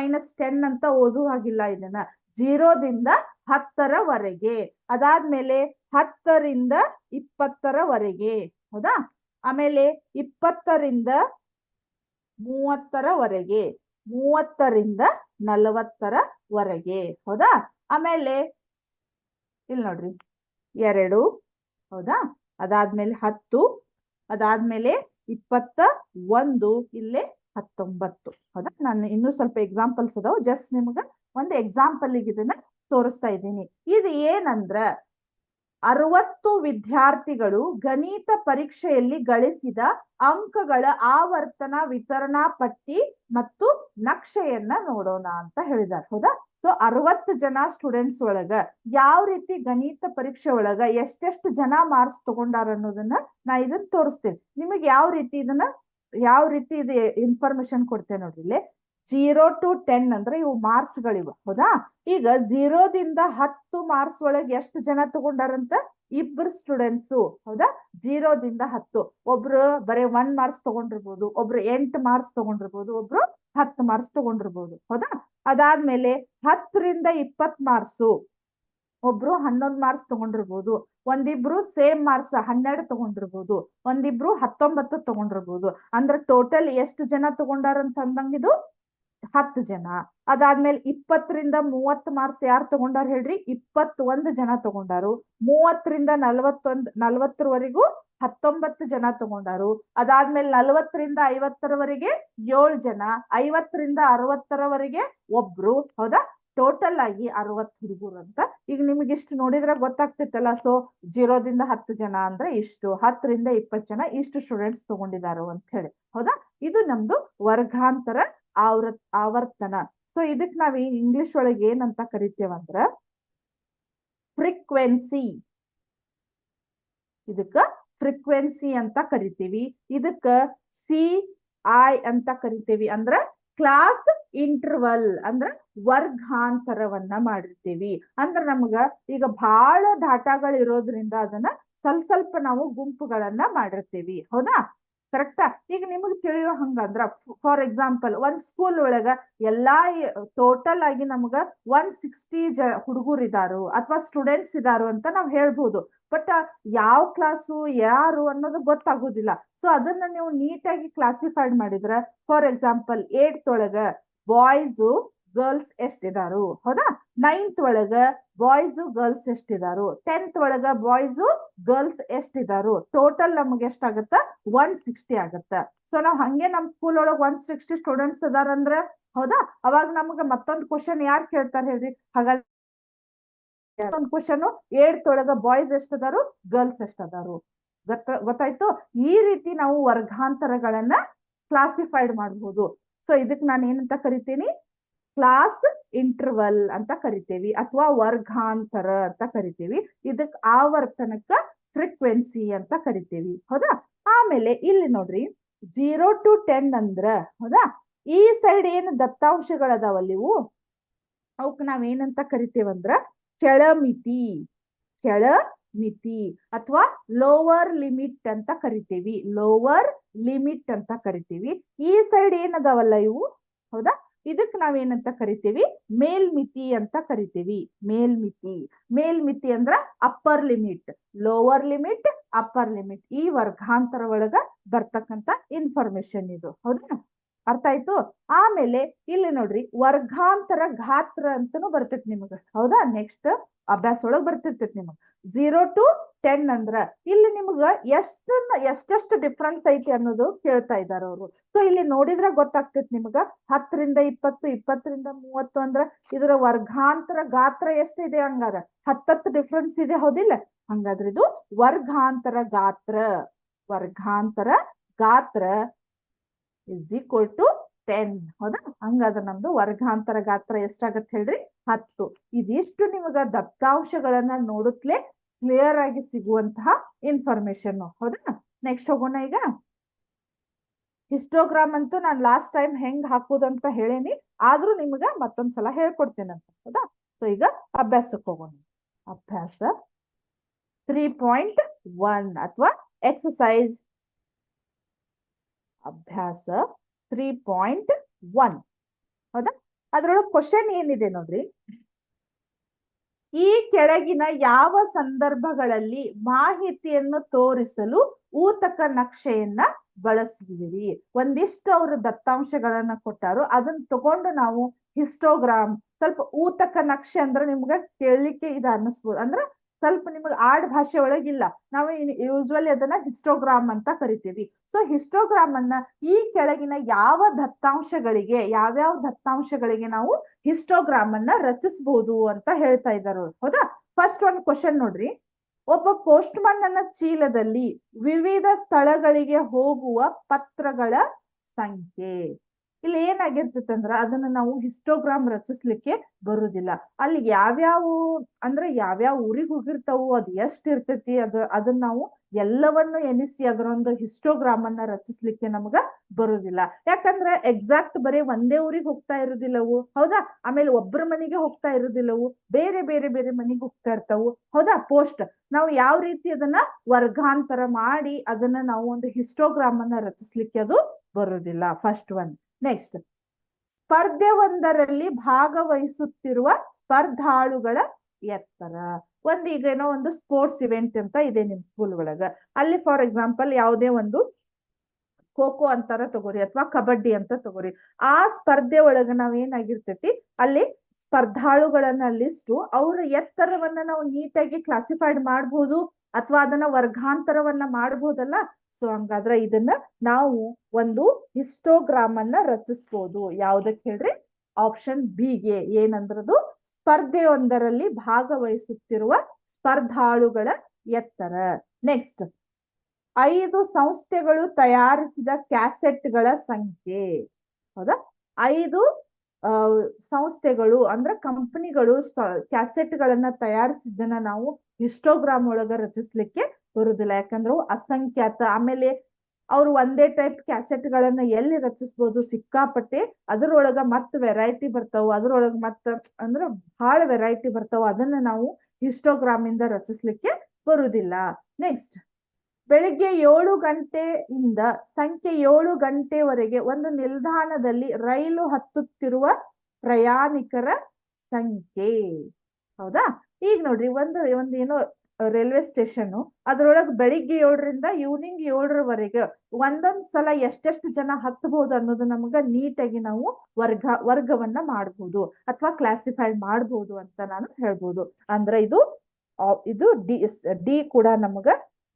10 ಅಂತ ಓದುವ ಹಾಗಿಲ್ಲ. ಇದನ್ನ 0 ದಿಂದ 10ರವರೆಗೆ, ಅದಾದ್ಮೇಲೆ 10ರಿಂದ 20ರವರೆಗೆ, ಹೌದಾ? ಆಮೇಲೆ 20ರಿಂದ 30ರವರೆಗೆ, 30ರಿಂದ 40ರವರೆಗೆ, ಹೌದಾ? ಆಮೇಲೆ ಇಲ್ಲಿ ನೋಡ್ರಿ 2, ಹೌದಾ? ಅದಾದ್ಮೇಲೆ 10, ಅದಾದ್ಮೇಲೆ 21, ಇಲ್ಲೇ 19, ಹೌದಾ? ನಾನು ಇನ್ನೂ ಸ್ವಲ್ಪ ಎಕ್ಸಾಂಪಲ್ಸ್ ಅದಾವ, ಜಸ್ಟ್ ನಿಮ್ಗ ಒಂದು ಎಕ್ಸಾಂಪಲ್ ಇದನ್ನ ತೋರಿಸ್ತಾ ಇದ್ದೀನಿ. ಇದು ಏನಂದ್ರ 60 ವಿದ್ಯಾರ್ಥಿಗಳು ಗಣಿತ ಪರೀಕ್ಷೆಯಲ್ಲಿ ಗಳಿಸಿದ ಅಂಕಗಳ ಆವರ್ತನ ವಿತರಣಾ ಪಟ್ಟಿ ಮತ್ತು ನಕ್ಷೆಯನ್ನ ನೋಡೋಣ ಅಂತ ಹೇಳಿದಾರೆ. ಹೌದಾ? ಸೊ 60 ಜನ ಸ್ಟೂಡೆಂಟ್ಸ್ ಒಳಗ ಯಾವ ರೀತಿ ಗಣಿತ ಪರೀಕ್ಷೆ ಒಳಗ ಎಷ್ಟೆಷ್ಟು ಜನ ಮಾರ್ಕ್ಸ್ ತಗೊಂಡಾರ ಅನ್ನೋದನ್ನ ನಾ ಇದನ್ನ ತೋರಿಸ್ತೇನೆ ನಿಮಗೆ. ಯಾವ ರೀತಿ ಇದು ಇನ್ಫಾರ್ಮೇಶನ್ ಕೊಡ್ತೇನೆ ನೋಡ್ರಿ. ಇಲ್ಲಿ 0 to 10 ಅಂದ್ರೆ ಇವು ಮಾರ್ಕ್ಸ್ ಗಳಿವ. ಹೌದಾ? ಈಗ 0 ದಿಂದ 10 ಮಾರ್ಕ್ಸ್ ಒಳಗೆ ಎಷ್ಟು ಜನ ತಗೊಂಡಾರಂತ? ಇಬ್ಬರು ಸ್ಟೂಡೆಂಟ್ಸ್. ಹೌದಾ? 0 ದಿಂದ 10 ಒಬ್ರು ಬರೀ 1 ಮಾರ್ಕ್ಸ್ ತಗೊಂಡಿರ್ಬೋದು, ಒಬ್ರು 8 ಮಾರ್ಕ್ಸ್ ತಗೊಂಡಿರ್ಬೋದು, ಒಬ್ರು 10 ಮಾರ್ಕ್ಸ್ ತಗೊಂಡಿರ್ಬೋದು. ಹೌದಾ? ಅದಾದ್ಮೇಲೆ 10 ರಿಂದ 20 ಮಾರ್ಕ್ಸ್ ಒಬ್ರು 11 ಮಾರ್ಕ್ಸ್ ತಗೊಂಡಿರ್ಬೋದು, ಒಂದಿಬ್ರು ಸೇಮ್ ಮಾರ್ಕ್ಸ್ 12 ತಗೊಂಡಿರ್ಬೋದು, ಒಂದಿಬ್ರು 19 ತಗೊಂಡಿರ್ಬೋದು. ಅಂದ್ರೆ ಟೋಟಲ್ ಎಷ್ಟು ಜನ ತಗೊಂಡಾರಂತ ಅಂದಂಗಿದು 10 ಜನ. ಅದಾದ್ಮೇಲೆ 20 ರಿಂದ 30 ಮಾರ್ಕ್ಸ್ ಯಾರು ತಗೊಂಡಾರ ಹೇಳ್ರಿ? 21 ಜನ ತಗೊಂಡಾರು. 30 ರಿಂದ 40ರವರೆಗೂ 19 ಜನ ತಗೊಂಡಾರು. ಅದಾದ್ಮೇಲೆ 40 ರಿಂದ 50ರವರೆಗೆ 7 ಜನ, 50 ರಿಂದ 60ರವರೆಗೆ ಒಬ್ರು. ಹೌದಾ? ಟೋಟಲ್ ಆಗಿ 60 ಹುಡುಗರು ಅಂತ. ಈಗ ನಿಮ್ಗೆ ಇಷ್ಟು ನೋಡಿದ್ರೆ ಗೊತ್ತಾಗ್ತಿತ್ತಲ್ಲ. ಸೊ 0 ದಿಂದ 10 ಜನ ಅಂದ್ರೆ ಇಷ್ಟು, 10 ರಿಂದ 20 ಜನ ಇಷ್ಟು ಸ್ಟೂಡೆಂಟ್ಸ್ ತಗೊಂಡಿದ್ದಾರೆ ಅಂತ ಹೇಳಿ. ಹೌದಾ? ಇದು ನಮ್ದು ವರ್ಗಾಂತರ ಆವರ್ತನ. ಸೊ ಇದಕ್ ನಾವ್ ಇಂಗ್ಲಿಷ್ ಒಳಗೆ ಏನಂತ ಕರಿತೇವಂದ್ರ ಫ್ರೀಕ್ವೆನ್ಸಿ. ಇದಕ್ಕ ಫ್ರೀಕ್ವೆನ್ಸಿ ಅಂತ ಕರಿತೀವಿ. ಇದಕ್ಕ CI ಅಂತ ಕರಿತೀವಿ. ಅಂದ್ರ ಕ್ಲಾಸ್ ಇಂಟರ್ವಲ್ ಅಂದ್ರ ವರ್ಗಾಂತರವನ್ನ ಮಾಡಿರ್ತೀವಿ. ಅಂದ್ರ ನಮ್ಗ ಈಗ ಬಹಳ ಡಾಟಾಗಳು ಇರೋದ್ರಿಂದ ಅದನ್ನ ಸ್ವಲ್ಪ ನಾವು ಗುಂಪುಗಳನ್ನ ಮಾಡಿರ್ತೀವಿ. ಹೌದಾ? ಕರೆಕ್ಟಾ? ಈಗ ನಿಮಗ್ ತಿಳಿಯೋ ಹಂಗಂದ್ರ ಫಾರ್ ಎಕ್ಸಾಂಪಲ್ ಒಂದ್ ಸ್ಕೂಲ್ ಒಳಗ ಎಲ್ಲಾ ಟೋಟಲ್ ಆಗಿ ನಮ್ಗ 160 ಹುಡುಗರು ಇದಾರು ಅಥವಾ ಸ್ಟೂಡೆಂಟ್ಸ್ ಇದಾರು ಅಂತ ನಾವ್ ಹೇಳ್ಬೋದು. ಬಟ್ ಯಾವ ಕ್ಲಾಸು ಯಾರು ಅನ್ನೋದು ಗೊತ್ತಾಗೋದಿಲ್ಲ. ಸೊ ಅದನ್ನ ನೀವು ನೀಟಾಗಿ ಕ್ಲಾಸಿಫೈಡ್ ಮಾಡಿದ್ರ ಫಾರ್ ಎಕ್ಸಾಂಪಲ್ 8th ಒಳಗ ಬಾಯ್ಸ್ ಗರ್ಲ್ಸ್ ಎಷ್ಟಿದಾರು? ಹೌದಾ? 9th ಒಳಗ ಬಾಯ್ಸ್ ಗರ್ಲ್ಸ್ ಎಷ್ಟಿದಾರು? 10th ಒಳಗ ಬಾಯ್ಸ್ ಗರ್ಲ್ಸ್ ಎಷ್ಟಿದಾರು? ಟೋಟಲ್ ನಮ್ಗೆ ಎಷ್ಟಾಗತ್ತ? 160 ಆಗತ್ತ. ಸೊ ನಾವ್ ಹಂಗೆ ನಮ್ ಸ್ಕೂಲ್ ಒಳಗ 160 ಸ್ಟೂಡೆಂಟ್ಸ್ ಅದಾರಂದ್ರ, ಹೌದಾ, ಅವಾಗ ನಮ್ಗ ಮತ್ತೊಂದು ಕ್ವಶನ್ ಯಾರು ಕೇಳ್ತಾರ ಹೇಳ್ರಿ? ಹಾಗಾದ್ರೆ ಒಂದು ಕ್ವಶನ್ 8th ಒಳಗ ಬಾಯ್ಸ್ ಎಷ್ಟದಾರು, ಗರ್ಲ್ಸ್ ಎಷ್ಟದಾರು? ಗೊತ್ತಾಯ್ತು? ಈ ರೀತಿ ನಾವು ವರ್ಗಾಂತರಗಳನ್ನ ಕ್ಲಾಸಿಫೈಡ್ ಮಾಡಬಹುದು. ಸೊ ಇದಕ್ ನಾನು ಏನಂತ ಕರಿತೀನಿ? ಕ್ಲಾಸ್ ಇಂಟರ್ವಲ್ ಅಂತ ಕರಿತೇವಿ ಅಥವಾ ವರ್ಗಾಂತರ ಅಂತ ಕರಿತೀವಿ. ಇದಕ್ ಆವರ್ತನಕ್ಕ ಫ್ರೀಕ್ವೆನ್ಸಿ ಅಂತ ಕರಿತೇವಿ. ಹೌದಾ? ಆಮೇಲೆ ಇಲ್ಲಿ ನೋಡ್ರಿ 0 to 10 ಅಂದ್ರ, ಹೌದಾ, ಈ ಸೈಡ್ ಏನು ದತ್ತಾಂಶಗಳದಾವಲ್ಲಿ ಇವು ಅವಕ್ ನಾವ್ ಏನಂತ ಕರಿತೇವಂದ್ರ ಕೆಳಮಿತಿ ಅಥವಾ ಲೋವರ್ ಲಿಮಿಟ್ ಅಂತ ಕರಿತೀವಿ. ಲೋವರ್ ಲಿಮಿಟ್ ಅಂತ ಕರಿತೀವಿ. ಈ ಸೈಡ್ ಏನದಾವಲ್ಲ ಇವು, ಹೌದಾ, ಇದಕ್ ನಾವೇನಂತ ಕರಿತೀವಿ? ಮೇಲ್ಮಿತಿ ಅಂತ ಕರಿತೀವಿ. ಮೇಲ್ಮಿತಿ ಅಂದ್ರ upper limit, lower limit, upper limit. ಈ ವರ್ಗಾಂತರ ಒಳಗ ಬರ್ತಕ್ಕಂತ ಇನ್ಫಾರ್ಮೇಶನ್ ಇದು. ಹೌದಾ? ಅರ್ಥ ಆಯ್ತು? ಆಮೇಲೆ ಇಲ್ಲಿ ನೋಡ್ರಿ ವರ್ಗಾಂತರ ಗಾತ್ರ ಅಂತಾನು ಬರ್ತೈತಿ ನಿಮಗ. ಹೌದಾ? ನೆಕ್ಸ್ಟ್ ಅಭ್ಯಾಸ ಒಳಗ್ ಬರ್ತಿರ್ತೈತಿ ನಿಮಗ್. 0 to 10 ಅಂದ್ರ ಇಲ್ಲಿ ನಿಮ್ಗ ಎಷ್ಟೆಷ್ಟು ಡಿಫ್ರೆನ್ಸ್ ಐತಿ ಅನ್ನೋದು ಕೇಳ್ತಾ ಇದಾರ ಅವರು. ಸೊ ಇಲ್ಲಿ ನೋಡಿದ್ರೆ ಗೊತ್ತಾಗ್ತೈತಿ ನಿಮ್ಗ 10 ರಿಂದ 20, 20 ರಿಂದ 30 ಅಂದ್ರ ಇದರ ವರ್ಗಾಂತರ ಗಾತ್ರ ಎಷ್ಟಿದೆ? ಹಂಗಾರ 10 ಡಿಫ್ರೆನ್ಸ್ ಇದೆ. ಹೌದಿಲ್ಲ? ಹಂಗಾದ್ರೆ ಇದು ವರ್ಗಾಂತರ ಗಾತ್ರ ಇಸ್ ಈಕ್ವಲ್ ಟು 10. ಹೌದಾ? ಹಂಗಾದ್ರೆ ನಮ್ದು ವರ್ಗಾಂತರ ಗಾತ್ರ ಎಷ್ಟಾಗತ್ತೆ ಹೇಳ್ರಿ? 10. ಇದಿಷ್ಟು ನಿಮಗ ದತ್ತಾಂಶಗಳನ್ನ ನೋಡುತ್ತಲೇ ಕ್ಲಿಯರ್ ಆಗಿ ಸಿಗುವಂತಹ ಇನ್ಫಾರ್ಮೇಶನ್. ಹೌದಾ? ನೆಕ್ಸ್ಟ್ ಹೋಗೋಣ. ಈಗ ಹಿಸ್ಟೋಗ್ರಾಮ್ ಅಂತೂ ನಾನು ಲಾಸ್ಟ್ ಟೈಮ್ ಹೆಂಗ್ ಹಾಕುದಂತ ಹೇಳೇನಿ, ಆದ್ರೂ ನಿಮ್ಗ ಮತ್ತೊಂದ್ಸಲ ಹೇಳ್ಕೊಡ್ತೇನಂತ. ಹೌದಾ? ಸೊ ಈಗ ಅಭ್ಯಾಸಕ್ಕೆ ಹೋಗೋಣ. ಅಭ್ಯಾಸ 3.1 ಅಥವಾ ಎಕ್ಸಸೈಸ್ ಅಭ್ಯಾಸ 3.1. ಹೌದಾ? ಅದ್ರೊಳಗೆ ಕ್ವಶನ್ ಏನಿದೆ ನೋಡ್ರಿ. ಈ ಕೆಳಗಿನ ಯಾವ ಸಂದರ್ಭಗಳಲ್ಲಿ ಮಾಹಿತಿಯನ್ನು ತೋರಿಸಲು ಊತಕ ನಕ್ಷೆಯನ್ನ ಬಳಸುವಿರಿ? ಒಂದಿಷ್ಟು ಅವರು ದತ್ತಾಂಶಗಳನ್ನ ಕೊಟ್ಟಾರು. ಅದನ್ನ ತಗೊಂಡು ನಾವು ಹಿಸ್ಟೋಗ್ರಾಮ್, ಸ್ವಲ್ಪ ಊತಕ ನಕ್ಷೆ ಅಂದ್ರೆ ನಿಮ್ಗೆ ಕೇಳಲಿಕ್ಕೆ ಇದು ಅನ್ನಿಸ್ಬೋದು. ಅಂದ್ರೆ ಸ್ವಲ್ಪ ನಿಮ್ಗೆ ಆಡ್ ಭಾಷೆ ಒಳಗಿಲ್ಲ. ನಾವು ಯೂಸ್ವಲಿ ಅದನ್ನ ಹಿಸ್ಟೋಗ್ರಾಮ್ ಅಂತ ಕರಿತೀವಿ. ಸೊ ಹಿಸ್ಟೋಗ್ರಾಮ್ ಅನ್ನ ಈ ಕೆಳಗಿನ ಯಾವ್ಯಾವ ದತ್ತಾಂಶಗಳಿಗೆ ನಾವು ಹಿಸ್ಟೋಗ್ರಾಮ್ ಅನ್ನ ರಚಿಸಬಹುದು ಅಂತ ಹೇಳ್ತಾ ಇದ್ದಾರೆ. ಹೌದಾ? ಫಸ್ಟ್ ಒಂದು ಕ್ವಶನ್ ನೋಡ್ರಿ. ಒಬ್ಬ ಪೋಸ್ಟ್ಮನ್ ಅನ್ನ ಚೀಲದಲ್ಲಿ ವಿವಿಧ ಸ್ಥಳಗಳಿಗೆ ಹೋಗುವ ಪತ್ರಗಳ ಸಂಖ್ಯೆ. ಇಲ್ಲಿ ಏನಾಗಿರ್ತೈತೆ ಅಂದ್ರ ಅದನ್ನ ನಾವು ಹಿಸ್ಟೋಗ್ರಾಮ್ ರಚಿಸ್ಲಿಕ್ಕೆ ಬರುದಿಲ್ಲ. ಅಲ್ಲಿ ಯಾವ್ಯಾವ ಅಂದ್ರೆ ಯಾವ್ಯಾವ ಊರಿಗೆ ಹೋಗಿರ್ತಾವು, ಅದು ಎಷ್ಟ್ ಇರ್ತೈತಿ, ಅದನ್ನ ನಾವು ಎಲ್ಲವನ್ನು ಎನಿಸಿ ಅದರೊಂದು ಹಿಸ್ಟೋಗ್ರಾಮ್ ಅನ್ನ ರಚಿಸ್ಲಿಕ್ಕೆ ನಮಗ ಬರುದಿಲ್ಲ. ಯಾಕಂದ್ರೆ ಎಕ್ಸಾಕ್ಟ್ ಬರೀ ಒಂದೇ ಊರಿಗೆ ಹೋಗ್ತಾ ಇರುದಿಲ್ಲವು, ಹೌದಾ. ಆಮೇಲೆ ಒಬ್ಬರ ಮನೆಗೆ ಹೋಗ್ತಾ ಇರುದಿಲ್ಲವು, ಬೇರೆ ಬೇರೆ ಬೇರೆ ಮನೆಗೆ ಹೋಗ್ತಾ ಇರ್ತಾವು, ಹೌದಾ. ಪೋಸ್ಟ್ ನಾವು ಯಾವ ರೀತಿ ಅದನ್ನ ವರ್ಗಾಂತರ ಮಾಡಿ ಅದನ್ನ ನಾವು ಒಂದು ಹಿಸ್ಟೋಗ್ರಾಮ್ ಅನ್ನ ರಚಿಸ್ಲಿಕ್ಕೆ ಅದು ಬರುದಿಲ್ಲ. First one. ನೆಕ್ಸ್ಟ್, ಸ್ಪರ್ಧೆ ಒಂದರಲ್ಲಿ ಭಾಗವಹಿಸುತ್ತಿರುವ ಸ್ಪರ್ಧಾಳುಗಳ ಎತ್ತರ. ಈಗ ಏನೋ ಒಂದು ಸ್ಪೋರ್ಟ್ಸ್ ಇವೆಂಟ್ ಅಂತ ಇದೆ ನಿಮ್ ಸ್ಕೂಲ್ ಒಳಗ. ಅಲ್ಲಿ ಫಾರ್ ಎಕ್ಸಾಂಪಲ್ ಯಾವುದೇ ಒಂದು ಖೋ ಖೋ ಅಂತಾರ ತಗೋರಿ, ಅಥವಾ ಕಬಡ್ಡಿ ಅಂತ ತಗೋರಿ. ಆ ಸ್ಪರ್ಧೆ ಒಳಗ ನಾವ್ ಏನಾಗಿರ್ತೈತಿ, ಅಲ್ಲಿ ಸ್ಪರ್ಧಾಳುಗಳನ್ನ ಲಿಸ್ಟು ಅವ್ರ ಎತ್ತರವನ್ನ ನಾವು ನೀಟಾಗಿ ಕ್ಲಾಸಿಫೈಡ್ ಮಾಡ್ಬೋದು, ಅಥವಾ ಅದನ್ನ ವರ್ಗಾಂತರವನ್ನ ಮಾಡ್ಬೋದಲ್ಲ. ಸೊ ಹಂಗಾದ್ರೆ ಇದನ್ನ ನಾವು ಒಂದು ಹಿಸ್ಟೋಗ್ರಾಮ್ ಅನ್ನ ರಚಿಸ್ಬೋದು. ಯಾವ್ದಕ್ ಹೇಳ್ರಿ? ಆಪ್ಷನ್ ಬಿ ಗೆ. ಏನಂದ್ರದು? ಸ್ಪರ್ಧೆಯೊಂದರಲ್ಲಿ ಭಾಗವಹಿಸುತ್ತಿರುವ ಸ್ಪರ್ಧಾಳುಗಳ ಎತ್ತರ. ನೆಕ್ಸ್ಟ್, 5 ಸಂಸ್ಥೆಗಳು ತಯಾರಿಸಿದ ಕ್ಯಾಸೆಟ್ಗಳ ಸಂಖ್ಯೆ. ಹೌದಾ. 5 ಸಂಸ್ಥೆಗಳು ಅಂದ್ರೆ ಕಂಪನಿಗಳು ಕ್ಯಾಸೆಟ್ಗಳನ್ನ ತಯಾರಿಸಿದ್ದನ್ನ ನಾವು ಹಿಸ್ಟೋಗ್ರಾಮ್ ಒಳಗ ರಚಿಸ್ಲಿಕ್ಕೆ ಬರುದಿಲ್ಲ. ಯಾಕಂದ್ರೆ ಅಸಂಖ್ಯಾತ. ಆಮೇಲೆ ಅವ್ರು ಒಂದೇ ಟೈಪ್ ಕ್ಯಾಸೆಟ್ಗಳನ್ನ ಎಲ್ಲಿ ರಚಿಸ್ಬೋದು? ಸಿಕ್ಕಾಪಟ್ಟೆ. ಅದ್ರೊಳಗ ಮತ್ ವೆರೈಟಿ ಬರ್ತಾವ, ಅದ್ರೊಳಗ ಮತ್ತ ಅಂದ್ರೆ ಬಹಳ ವೆರೈಟಿ ಬರ್ತಾವ. ಅದನ್ನ ನಾವು ಹಿಸ್ಟೋಗ್ರಾಮ್ ಇಂದ ರಚಿಸ್ಲಿಕ್ಕೆ ಬರುದಿಲ್ಲ. ನೆಕ್ಸ್ಟ್, ಬೆಳಿಗ್ಗೆ 7 ಗಂಟೆಯಿಂದ ಸಂಖ್ಯೆ 7 ಗಂಟೆವರೆಗೆ ಒಂದು ನಿಲ್ದಾಣದಲ್ಲಿ ರೈಲು ಹತ್ತುತ್ತಿರುವ ಪ್ರಯಾಣಿಕರ ಸಂಖ್ಯೆ. ಹೌದಾ. ಈಗ ನೋಡ್ರಿ, ಒಂದು ಏನೋ ರೈಲ್ವೆ ಸ್ಟೇಷನ್, ಅದ್ರೊಳಗೆ ಬೆಳಿಗ್ಗೆ 7ರಿಂದ ಈವ್ನಿಂಗ್ 7ರವರೆಗೆ ಒಂದೊಂದ್ ಸಲ ಎಷ್ಟೆಷ್ಟು ಜನ ಹತ್ತಬಹುದು ಅನ್ನೋದು ನಮಗ ನೀಟಾಗಿ ನಾವು ವರ್ಗವನ್ನ ಮಾಡ್ಬೋದು, ಅಥವಾ ಕ್ಲಾಸಿಫೈ ಮಾಡ್ಬೋದು ಅಂತ ನಾನು ಹೇಳ್ಬೋದು. ಅಂದ್ರೆ ಇದು ಡಿ ಕೂಡ ನಮಗ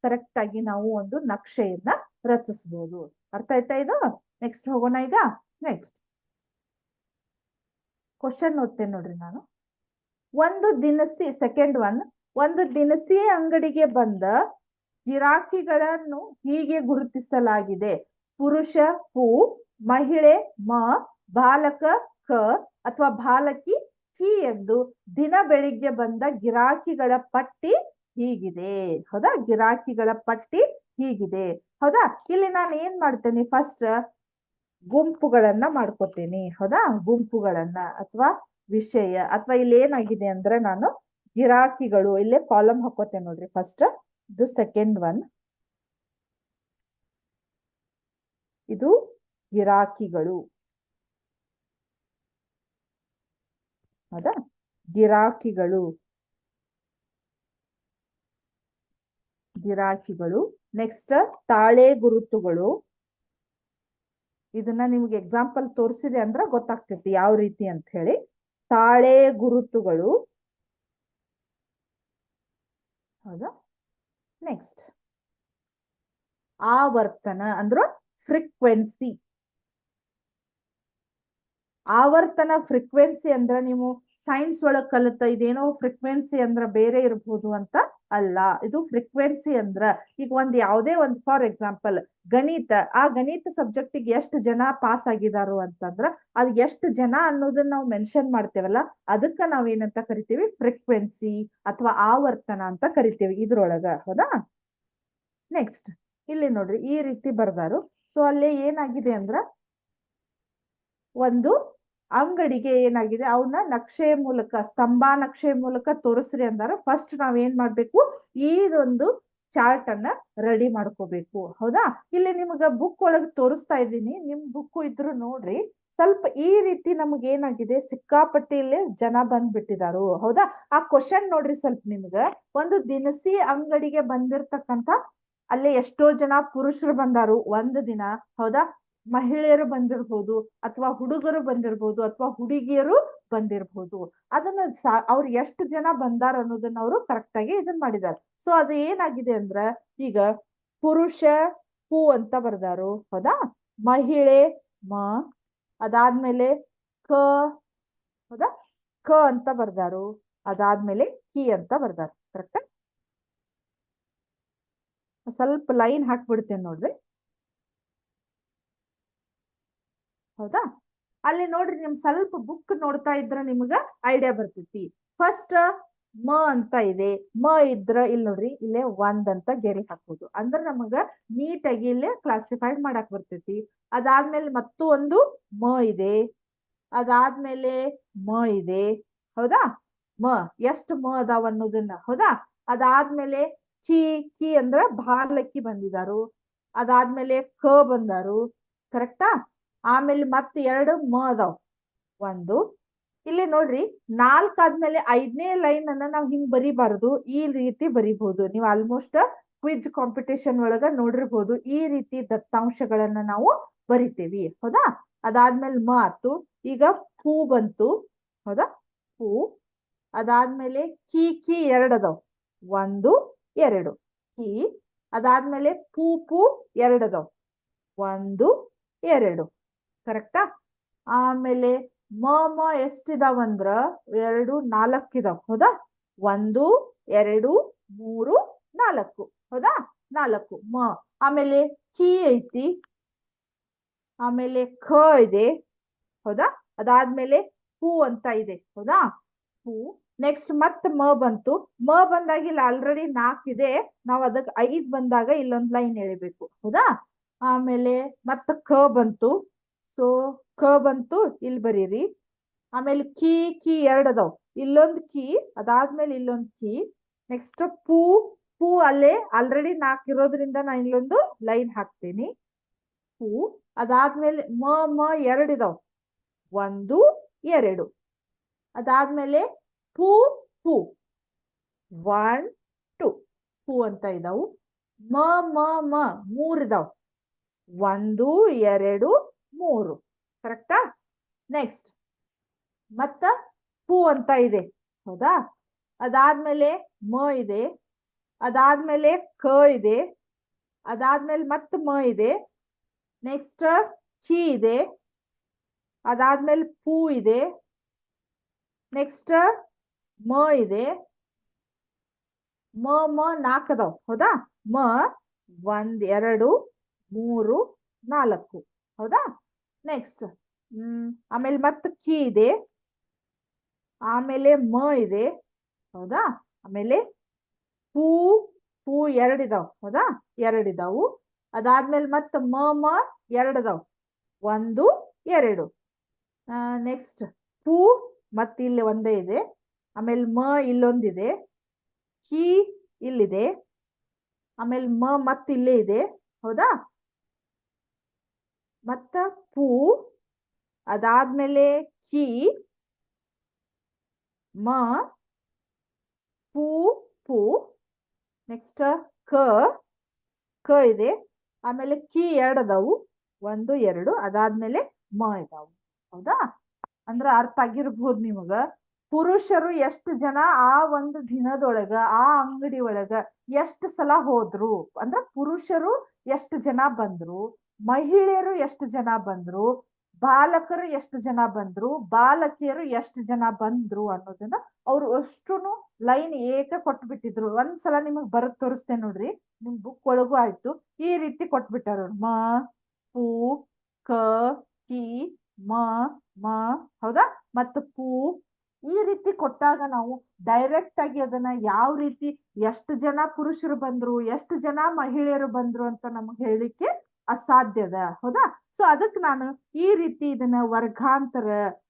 ಕರೆಕ್ಟ್ ಆಗಿ ನಾವು ಒಂದು ನಕ್ಷೆಯನ್ನ ರಚಿಸಬಹುದು. ಅರ್ಥ ಆಯ್ತಾ ಇದು? ನೆಕ್ಸ್ಟ್ ಹೋಗೋಣ ಈಗ. ನೆಕ್ಸ್ಟ್ ಕ್ವಶನ್ ಓದ್ತೇನೆ ನೋಡ್ರಿ ನಾನು. ಸೆಕೆಂಡ್ ಒನ್, ಒಂದು ದಿನಸಿ ಅಂಗಡಿಗೆ ಬಂದ ಗಿರಾಕಿಗಳನ್ನು ಹೀಗೆ ಗುರುತಿಸಲಾಗಿದೆ: ಪುರುಷ ಪು, ಮಹಿಳೆ ಮ, ಬಾಲಕ ಕ ಅಥವಾ ಬಾಲಕಿ ಕಿ ಎಂದು. ದಿನ ಬೆಳಿಗ್ಗೆ ಬಂದ ಗಿರಾಕಿಗಳ ಪಟ್ಟಿ ಹೀಗಿದೆ. ಹೌದಾ. ಗಿರಾಕಿಗಳ ಪಟ್ಟಿ ಹೀಗಿದೆ. ಹೌದಾ. ಇಲ್ಲಿ ನಾನು ಏನ್ ಮಾಡ್ತೇನೆ, ಫಸ್ಟ್ ಗುಂಪುಗಳನ್ನ ಮಾಡ್ಕೋತೀನಿ. ಹೌದಾ. ಗುಂಪುಗಳನ್ನ ಅಥವಾ ವಿಷಯ, ಅಥವಾ ಇಲ್ಲಿ ಏನಾಗಿದೆ ಅಂದ್ರೆ ನಾನು ಗಿರಾಕಿಗಳು ಇಲ್ಲೇ ಕಾಲಮ್ ಹಾಕೋತೇನೆ ನೋಡ್ರಿ. ಫಸ್ಟ್ ಇದು ಸೆಕೆಂಡ್ ಒನ್, ಇದು ಗಿರಾಕಿಗಳು. ಹೌದಾ. ಗಿರಾಕಿಗಳು. ನೆಕ್ಸ್ಟ್ ತಾಳೆ ಗುರುತುಗಳು. ಇದನ್ನ ನಿಮ್ಗೆ ಎಕ್ಸಾಂಪಲ್ ತೋರಿಸಿದೆ ಅಂದ್ರೆ ಗೊತ್ತಾಗ್ತೈತಿ ಯಾವ ರೀತಿ ಅಂತ ಹೇಳಿ. ತಾಳೆ ಗುರುತುಗಳು. ಹೌದಾ. ನೆಕ್ಸ್ಟ್ ಆವರ್ತನ ಅಂದ್ರ ಫ್ರೀಕ್ವೆನ್ಸಿ. ಆವರ್ತನ ಫ್ರೀಕ್ವೆನ್ಸಿ ಅಂದ್ರ ನೀವು ಸೈನ್ಸ್ ಒಳಗ್ ಕಲಿತ ಇದೇನೋ ಫ್ರೀಕ್ವೆನ್ಸಿ ಅಂದ್ರ ಬೇರೆ ಇರ್ಬೋದು ಅಂತ ಅಲ್ಲ. ಇದು ಫ್ರೀಕ್ವೆನ್ಸಿ ಅಂದ್ರ ಈಗ ಯಾವುದೇ ಒಂದು ಫಾರ್ ಎಕ್ಸಾಂಪಲ್ ಗಣಿತ, ಆ ಗಣಿತ ಸಬ್ಜೆಕ್ಟಿಗೆ ಎಷ್ಟು ಜನ ಪಾಸ್ ಆಗಿದಾರು ಅಂತಂದ್ರ ಅದ್ ಎಷ್ಟು ಜನ ಅನ್ನೋದನ್ನ ನಾವು ಮೆನ್ಷನ್ ಮಾಡ್ತೇವಲ್ಲ, ಅದಕ್ಕ ನಾವ್ ಏನಂತ ಕರಿತೀವಿ? ಫ್ರೀಕ್ವೆನ್ಸಿ ಅಥವಾ ಆವರ್ತನ ಅಂತ ಕರಿತೀವಿ ಇದ್ರೊಳಗ. ಹೌದಾ. ನೆಕ್ಸ್ಟ್ ಇಲ್ಲಿ ನೋಡ್ರಿ, ಈ ರೀತಿ ಬರ್ದಾರು. ಸೊ ಅಲ್ಲಿ ಏನಾಗಿದೆ ಅಂದ್ರ ಒಂದು ಅಂಗಡಿಗೆ ಏನಾಗಿದೆ, ಅವನ್ನ ನಕ್ಷೆಯ ಮೂಲಕ, ಸ್ತಂಭ ನಕ್ಷೆಯ ಮೂಲಕ ತೋರಿಸ್ರಿ ಅಂದಾರ. ಫಸ್ಟ್ ನಾವ್ ಏನ್ ಮಾಡ್ಬೇಕು? ಇದೊಂದು ಚಾರ್ಟ್ ಅನ್ನ ರೆಡಿ ಮಾಡ್ಕೋಬೇಕು. ಹೌದಾ. ಇಲ್ಲಿ ನಿಮ್ಗ ಬುಕ್ ಒಳಗೆ ತೋರಿಸ್ತಾ ಇದ್ದೀನಿ, ನಿಮ್ ಬುಕ್ ಇದ್ರು ನೋಡ್ರಿ. ಸ್ವಲ್ಪ ಈ ರೀತಿ ನಮ್ಗೆ ಏನಾಗಿದೆ, ಸಿಕ್ಕಾಪಟ್ಟಿ ಇಲ್ಲಿ ಜನ ಬಂದ್ಬಿಟ್ಟಿದಾರು. ಹೌದಾ. ಆ ಕ್ವಶನ್ ನೋಡ್ರಿ ಸ್ವಲ್ಪ ನಿಮ್ಗ. ಒಂದು ದಿನಸಿ ಅಂಗಡಿಗೆ ಬಂದಿರ್ತಕ್ಕಂತ ಅಲ್ಲಿ ಎಷ್ಟೋ ಜನ ಪುರುಷರು ಬಂದಾರು ಒಂದು ದಿನ. ಹೌದಾ. ಮಹಿಳೆಯರು ಬಂದಿರ್ಬೋದು, ಅಥವಾ ಹುಡುಗರು ಬಂದಿರ್ಬೋದು, ಅಥವಾ ಹುಡುಗಿಯರು ಬಂದಿರ್ಬೋದು. ಅದನ್ನ ಅವ್ರು ಎಷ್ಟು ಜನ ಬಂದಾರ ಅನ್ನೋದನ್ನ ಅವರು ಕರೆಕ್ಟ್ ಆಗಿ ಇದನ್ ಮಾಡಿದಾರೆ. ಸೊ ಅದು ಏನಾಗಿದೆ ಅಂದ್ರ, ಈಗ ಪುರುಷ ಹೂ ಅಂತ ಬರ್ದಾರು. ಹೌದಾ. ಮಹಿಳೆ ಮ, ಅದಾದ್ಮೇಲೆ ಕ. ಹೌದಾ. ಕ ಅಂತ ಬರ್ದಾರು. ಅದಾದ್ಮೇಲೆ ಕಿ ಅಂತ ಬರ್ದಾರು. ಕರೆಕ್ಟ್. ಸ್ವಲ್ಪ ಲೈನ್ ಹಾಕ್ಬಿಡ್ತೇನೆ ನೋಡ್ರಿ. ಹೌದಾ, ಅಲ್ಲಿ ನೋಡ್ರಿ ನಿಮ್ ಸ್ವಲ್ಪ ಬುಕ್ ನೋಡ್ತಾ ಇದ್ರ ನಿಮ್ಗ ಐಡಿಯಾ ಬರ್ತೈತಿ. ಫಸ್ಟ್ ಮ ಅಂತ ಇದೆ, ಮ ಇದ್ರ ಇಲ್ಲಿ ನೋಡ್ರಿ ಇಲ್ಲೇ ಒಂದ್ ಅಂತ ಗೆರೆ ಹಾಕೋದು, ಅಂದ್ರ ನಮಗ ನೀಟಾಗಿ ಇಲ್ಲೇ ಕ್ಲಾಸಿಫೈ ಮಾಡಕ್ ಬರ್ತೈತಿ. ಅದಾದ್ಮೇಲೆ ಮತ್ತು ಒಂದು ಮ ಇದೆ, ಅದಾದ್ಮೇಲೆ ಮ ಇದೆ. ಹೌದಾ, ಮ ಎಷ್ಟು ಮ ಅದಾವ ಅನ್ನೋದನ್ನ. ಹೌದಾ, ಅದಾದ್ಮೇಲೆ ಕಿ, ಕಿ ಅಂದ್ರ ಬಾಲಕ್ಕಿ ಬಂದಿದಾರು. ಅದಾದ್ಮೇಲೆ ಕ ಬಂದಾರು. ಕರೆಕ್ಟಾ, ಆಮೇಲೆ ಮತ್ತೆ ಎರಡು ಮ ಅದಾವ್. ಒಂದು ಇಲ್ಲಿ ನೋಡ್ರಿ, ನಾಲ್ಕಾದ್ಮೇಲೆ ಐದನೇ ಲೈನ್ ಅನ್ನ ನಾವ್ ಹಿಂಗ್ ಬರಿಬಾರದು, ಈ ರೀತಿ ಬರಿಬಹುದು. ನೀವು ಆಲ್ಮೋಸ್ಟ್ ಕ್ವಿಜ್ ಕಾಂಪಿಟೇಷನ್ ಒಳಗ ನೋಡಿರ್ಬೋದು, ಈ ರೀತಿ ದತ್ತಾಂಶಗಳನ್ನ ನಾವು ಬರಿತೇವಿ. ಹೌದಾ, ಅದಾದ್ಮೇಲೆ ಮ ಆತು. ಈಗ ಹೂ ಬಂತು. ಹೌದಾ, ಹೂ. ಅದಾದ್ಮೇಲೆ ಕಿ, ಕಿ ಎರಡ್ ಅದಾವ್, ಒಂದು ಎರಡು ಕಿ. ಅದಾದ್ಮೇಲೆ ಪೂ, ಪೂ ಎರಡ್ ಅದಾವ್, ಒಂದು ಎರಡು. ಕರೆಕ್ಟಾ, ಆಮೇಲೆ ಮ, ಮ ಎಷ್ಟಿದಾವಂದ್ರ ಎರಡು ನಾಲ್ಕಿದಾವ್. ಹೌದಾ, ಒಂದು ಎರಡು ಮೂರು ನಾಲ್ಕು. ಹೌದಾ, ನಾಲ್ಕು ಮ. ಆಮೇಲೆ ಕಿ ಐತಿ, ಆಮೇಲೆ ಖ ಇದೆ. ಹೌದಾ, ಅದಾದ್ಮೇಲೆ ಹೂ ಅಂತ ಇದೆ. ಹೌದಾ, ಹೂ. ನೆಕ್ಸ್ಟ್ ಮತ್ ಮ ಬಂತು. ಮ ಬಂದಾಗ ಇಲ್ಲಿ ಆಲ್ರೆಡಿ 4 ಇದೆ, ನಾವ್ ಅದಕ್ಕೆ 5 ಬಂದಾಗ ಇಲ್ಲೊಂದ್ ಲೈನ್ ಎಳಿಬೇಕು. ಹೌದಾ, ಆಮೇಲೆ ಮತ್ತ ಕ ಬಂತು. ಸೊ ಕ ಬಂತು, ಇಲ್ಲಿ ಬರೀರಿ. ಆಮೇಲೆ ಕಿ, ಕಿ ಎರಡ್ ಅದಾವ್, ಇಲ್ಲೊಂದ್ ಕಿ, ಅದಾದ್ಮೇಲೆ ಇಲ್ಲೊಂದ್ ಕಿ. ನೆಕ್ಸ್ಟ್ ಪೂ, ಪೂ ಅಲ್ಲೇ ಆಲ್ರೆಡಿ 4 ಇರೋದ್ರಿಂದ ನಾನು ಇಲ್ಲೊಂದು ಲೈನ್ ಹಾಕ್ತೀನಿ, ಪೂ. ಅದಾದ್ಮೇಲೆ ಮ, ಮ ಎರಡ್ ಇದಾವ್, ಒಂದು ಎರಡು. ಅದಾದ್ಮೇಲೆ ಪೂ, ಪೂ ಒನ್ ಟೂ, ಪೂ ಅಂತ ಇದಾವು. ಮ, ಮ, ಮ ಮೂರ್ ಇದಾವ್, ಒಂದು ಎರಡು ಮೂರು. ಕರೆಕ್ಟಾ, ನೆಕ್ಸ್ಟ್ ಮತ್ತ ಪೂ ಅಂತ ಇದೆ. ಹೌದಾ, ಅದಾದ್ಮೇಲೆ ಮ ಇದೆ, ಅದಾದ್ಮೇಲೆ ಕ ಇದೆ, ಅದಾದ್ಮೇಲೆ ಮತ್ತ ಮ ಇದೆ. ನೆಕ್ಸ್ಟ್ ಕಿ ಇದೆ, ಅದಾದ್ಮೇಲೆ ಪೂ ಇದೆ. ನೆಕ್ಸ್ಟ್ ಮ ಇದೆ, ಮ, ಮ 4 ಅದಾವ್. ಹೌದಾ, ಮ ಒಂದ್ ಎರಡು ಮೂರು ನಾಲ್ಕು. ಹೌದಾ, ನೆಕ್ಸ್ಟ್ ಆಮೇಲೆ ಮತ್ತ ಕಿ ಇದೆ, ಆಮೇಲೆ ಮ ಇದೆ. ಹೌದಾ, ಆಮೇಲೆ ಪೂ, ಪೂ ಎರಡಿದಾವ್. ಹೌದಾ, ಎರಡಿದಾವು. ಅದಾದ್ಮೇಲೆ ಮತ್ತ ಮ, ಮ ಎರಡದಾವ್, ಒಂದು ಎರಡು. ನೆಕ್ಸ್ಟ್ ಪೂ ಮತ್ತ ಇಲ್ಲಿ ಒಂದೇ ಇದೆ, ಆಮೇಲೆ ಮ ಇಲ್ಲೊಂದಿದೆ, ಕಿ ಇಲ್ಲಿದೆ, ಆಮೇಲೆ ಮ ಮತ್ತ ಇಲ್ಲೇ ಇದೆ. ಹೌದಾ, ಮತ್ತ ಪೂ, ಅದಾದ್ಮೇಲೆ ಕಿ, ಮ, ಪೂ, ಪೂ. ನೆಕ್ಸ್ಟ್ ಕ, ಕ ಇದೆ, ಆಮೇಲೆ ಕಿ ಎರಡ್ ಅದಾವು, ಒಂದು ಎರಡು. ಅದಾದ್ಮೇಲೆ ಮ ಇದಾವು. ಹೌದಾ, ಅಂದ್ರ ಅರ್ಥ ಆಗಿರ್ಬೋದು ನಿಮಗ. ಪುರುಷರು ಎಷ್ಟು ಜನ ಆ ಒಂದು ದಿನದೊಳಗ ಆ ಅಂಗಡಿ ಒಳಗ ಎಷ್ಟು ಸಲ ಹೋದ್ರು, ಅಂದ್ರ ಪುರುಷರು ಎಷ್ಟು ಜನ ಬಂದ್ರು, ಮಹಿಳೆಯರು ಎಷ್ಟು ಜನ ಬಂದ್ರು, ಬಾಲಕರು ಎಷ್ಟು ಜನ ಬಂದ್ರು, ಬಾಲಕಿಯರು ಎಷ್ಟು ಜನ ಬಂದ್ರು ಅನ್ನೋದನ್ನ ಅವ್ರು ಅಷ್ಟುನು ಲೈನ್ ಏಕ ಕೊಟ್ಬಿಟ್ಟಿದ್ರು. ಒಂದ್ಸಲ ನಿಮಗ್ ಬರದ್ ತೋರಿಸ್ತೇನೆ ನೋಡ್ರಿ, ನಿಮ್ ಬುಕ್ ಒಳಗೂ ಆಯ್ತು. ಈ ರೀತಿ ಕೊಟ್ಬಿಟ್ಟಾರ, ಮ, ಪೂ, ಕ, ಕಿ, ಮ, ಮ. ಹೌದಾ, ಮತ್ತು ಪೂ. ಈ ರೀತಿ ಕೊಟ್ಟಾಗ ನಾವು ಡೈರೆಕ್ಟ್ ಆಗಿ ಅದನ್ನ ಯಾವ ರೀತಿ ಎಷ್ಟು ಜನ ಪುರುಷರು ಬಂದ್ರು ಎಷ್ಟು ಜನ ಮಹಿಳೆಯರು ಬಂದ್ರು ಅಂತ ನಮ್ಗೆ ಹೇಳಲಿಕ್ಕೆ ಅಸಾಧ್ಯದ. ಹೌದಾ, ಸೊ ಅದಕ್ಕೆ ನಾನು ಈ ರೀತಿ ಇದನ್ನ ವರ್ಗಾಂತರ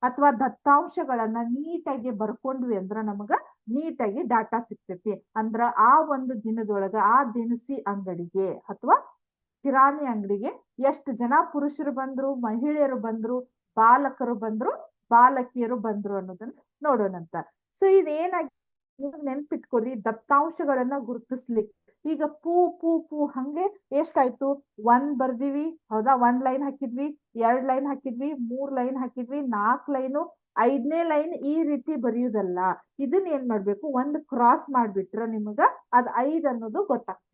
ಅಥವಾ ದತ್ತಾಂಶಗಳನ್ನ ನೀಟಾಗಿ ಬರ್ಕೊಂಡ್ವಿ ಅಂದ್ರ ನಮಗ ನೀಟಾಗಿ ಡಾಟಾ ಸಿಗ್ತೈತಿ. ಅಂದ್ರ ಆ ಒಂದು ದಿನದೊಳಗ ಆ ದಿನಸಿ ಅಂಗಡಿಗೆ ಅಥವಾ ಕಿರಾಣಿ ಅಂಗಡಿಗೆ ಎಷ್ಟು ಜನ ಪುರುಷರು ಬಂದ್ರು, ಮಹಿಳೆಯರು ಬಂದ್ರು, ಬಾಲಕರು ಬಂದ್ರು, ಬಾಲಕಿಯರು ಬಂದ್ರು ಅನ್ನೋದನ್ನ ನೋಡೋಣಂತ. ಸೊ ಇದೇನಾಗಿ ನೆನ್ಪಿಟ್ಕೊರಿ, ದತ್ತಾಂಶಗಳನ್ನ ಗುರುತಿಸ್ಲಿಕ್ಕೆ. ಈಗ ಪೂ, ಪೂ, ಪೂ ಹಂಗೆ ಎಷ್ಟಾಯ್ತು, ಒಂದ್ ಬರ್ದಿವಿ. ಹೌದಾ, ಒಂದ್ ಲೈನ್ ಹಾಕಿದ್ವಿ, ಎರಡ್ ಲೈನ್ ಹಾಕಿದ್ವಿ, ಮೂರ್ ಲೈನ್ ಹಾಕಿದ್ವಿ, 4 ಲೈನು, 5ನೇ ಲೈನ್ ಈ ರೀತಿ ಬರೆಯುವುದಲ್ಲ. ಇದನ್ನ ಏನ್ ಮಾಡ್ಬೇಕು, ಒಂದ್ ಕ್ರಾಸ್ ಮಾಡ್ಬಿಟ್ರ ನಿಮಗ ಅದ್ 5 ಅನ್ನೋದು ಗೊತ್ತಾಗ್ತೈತಿ.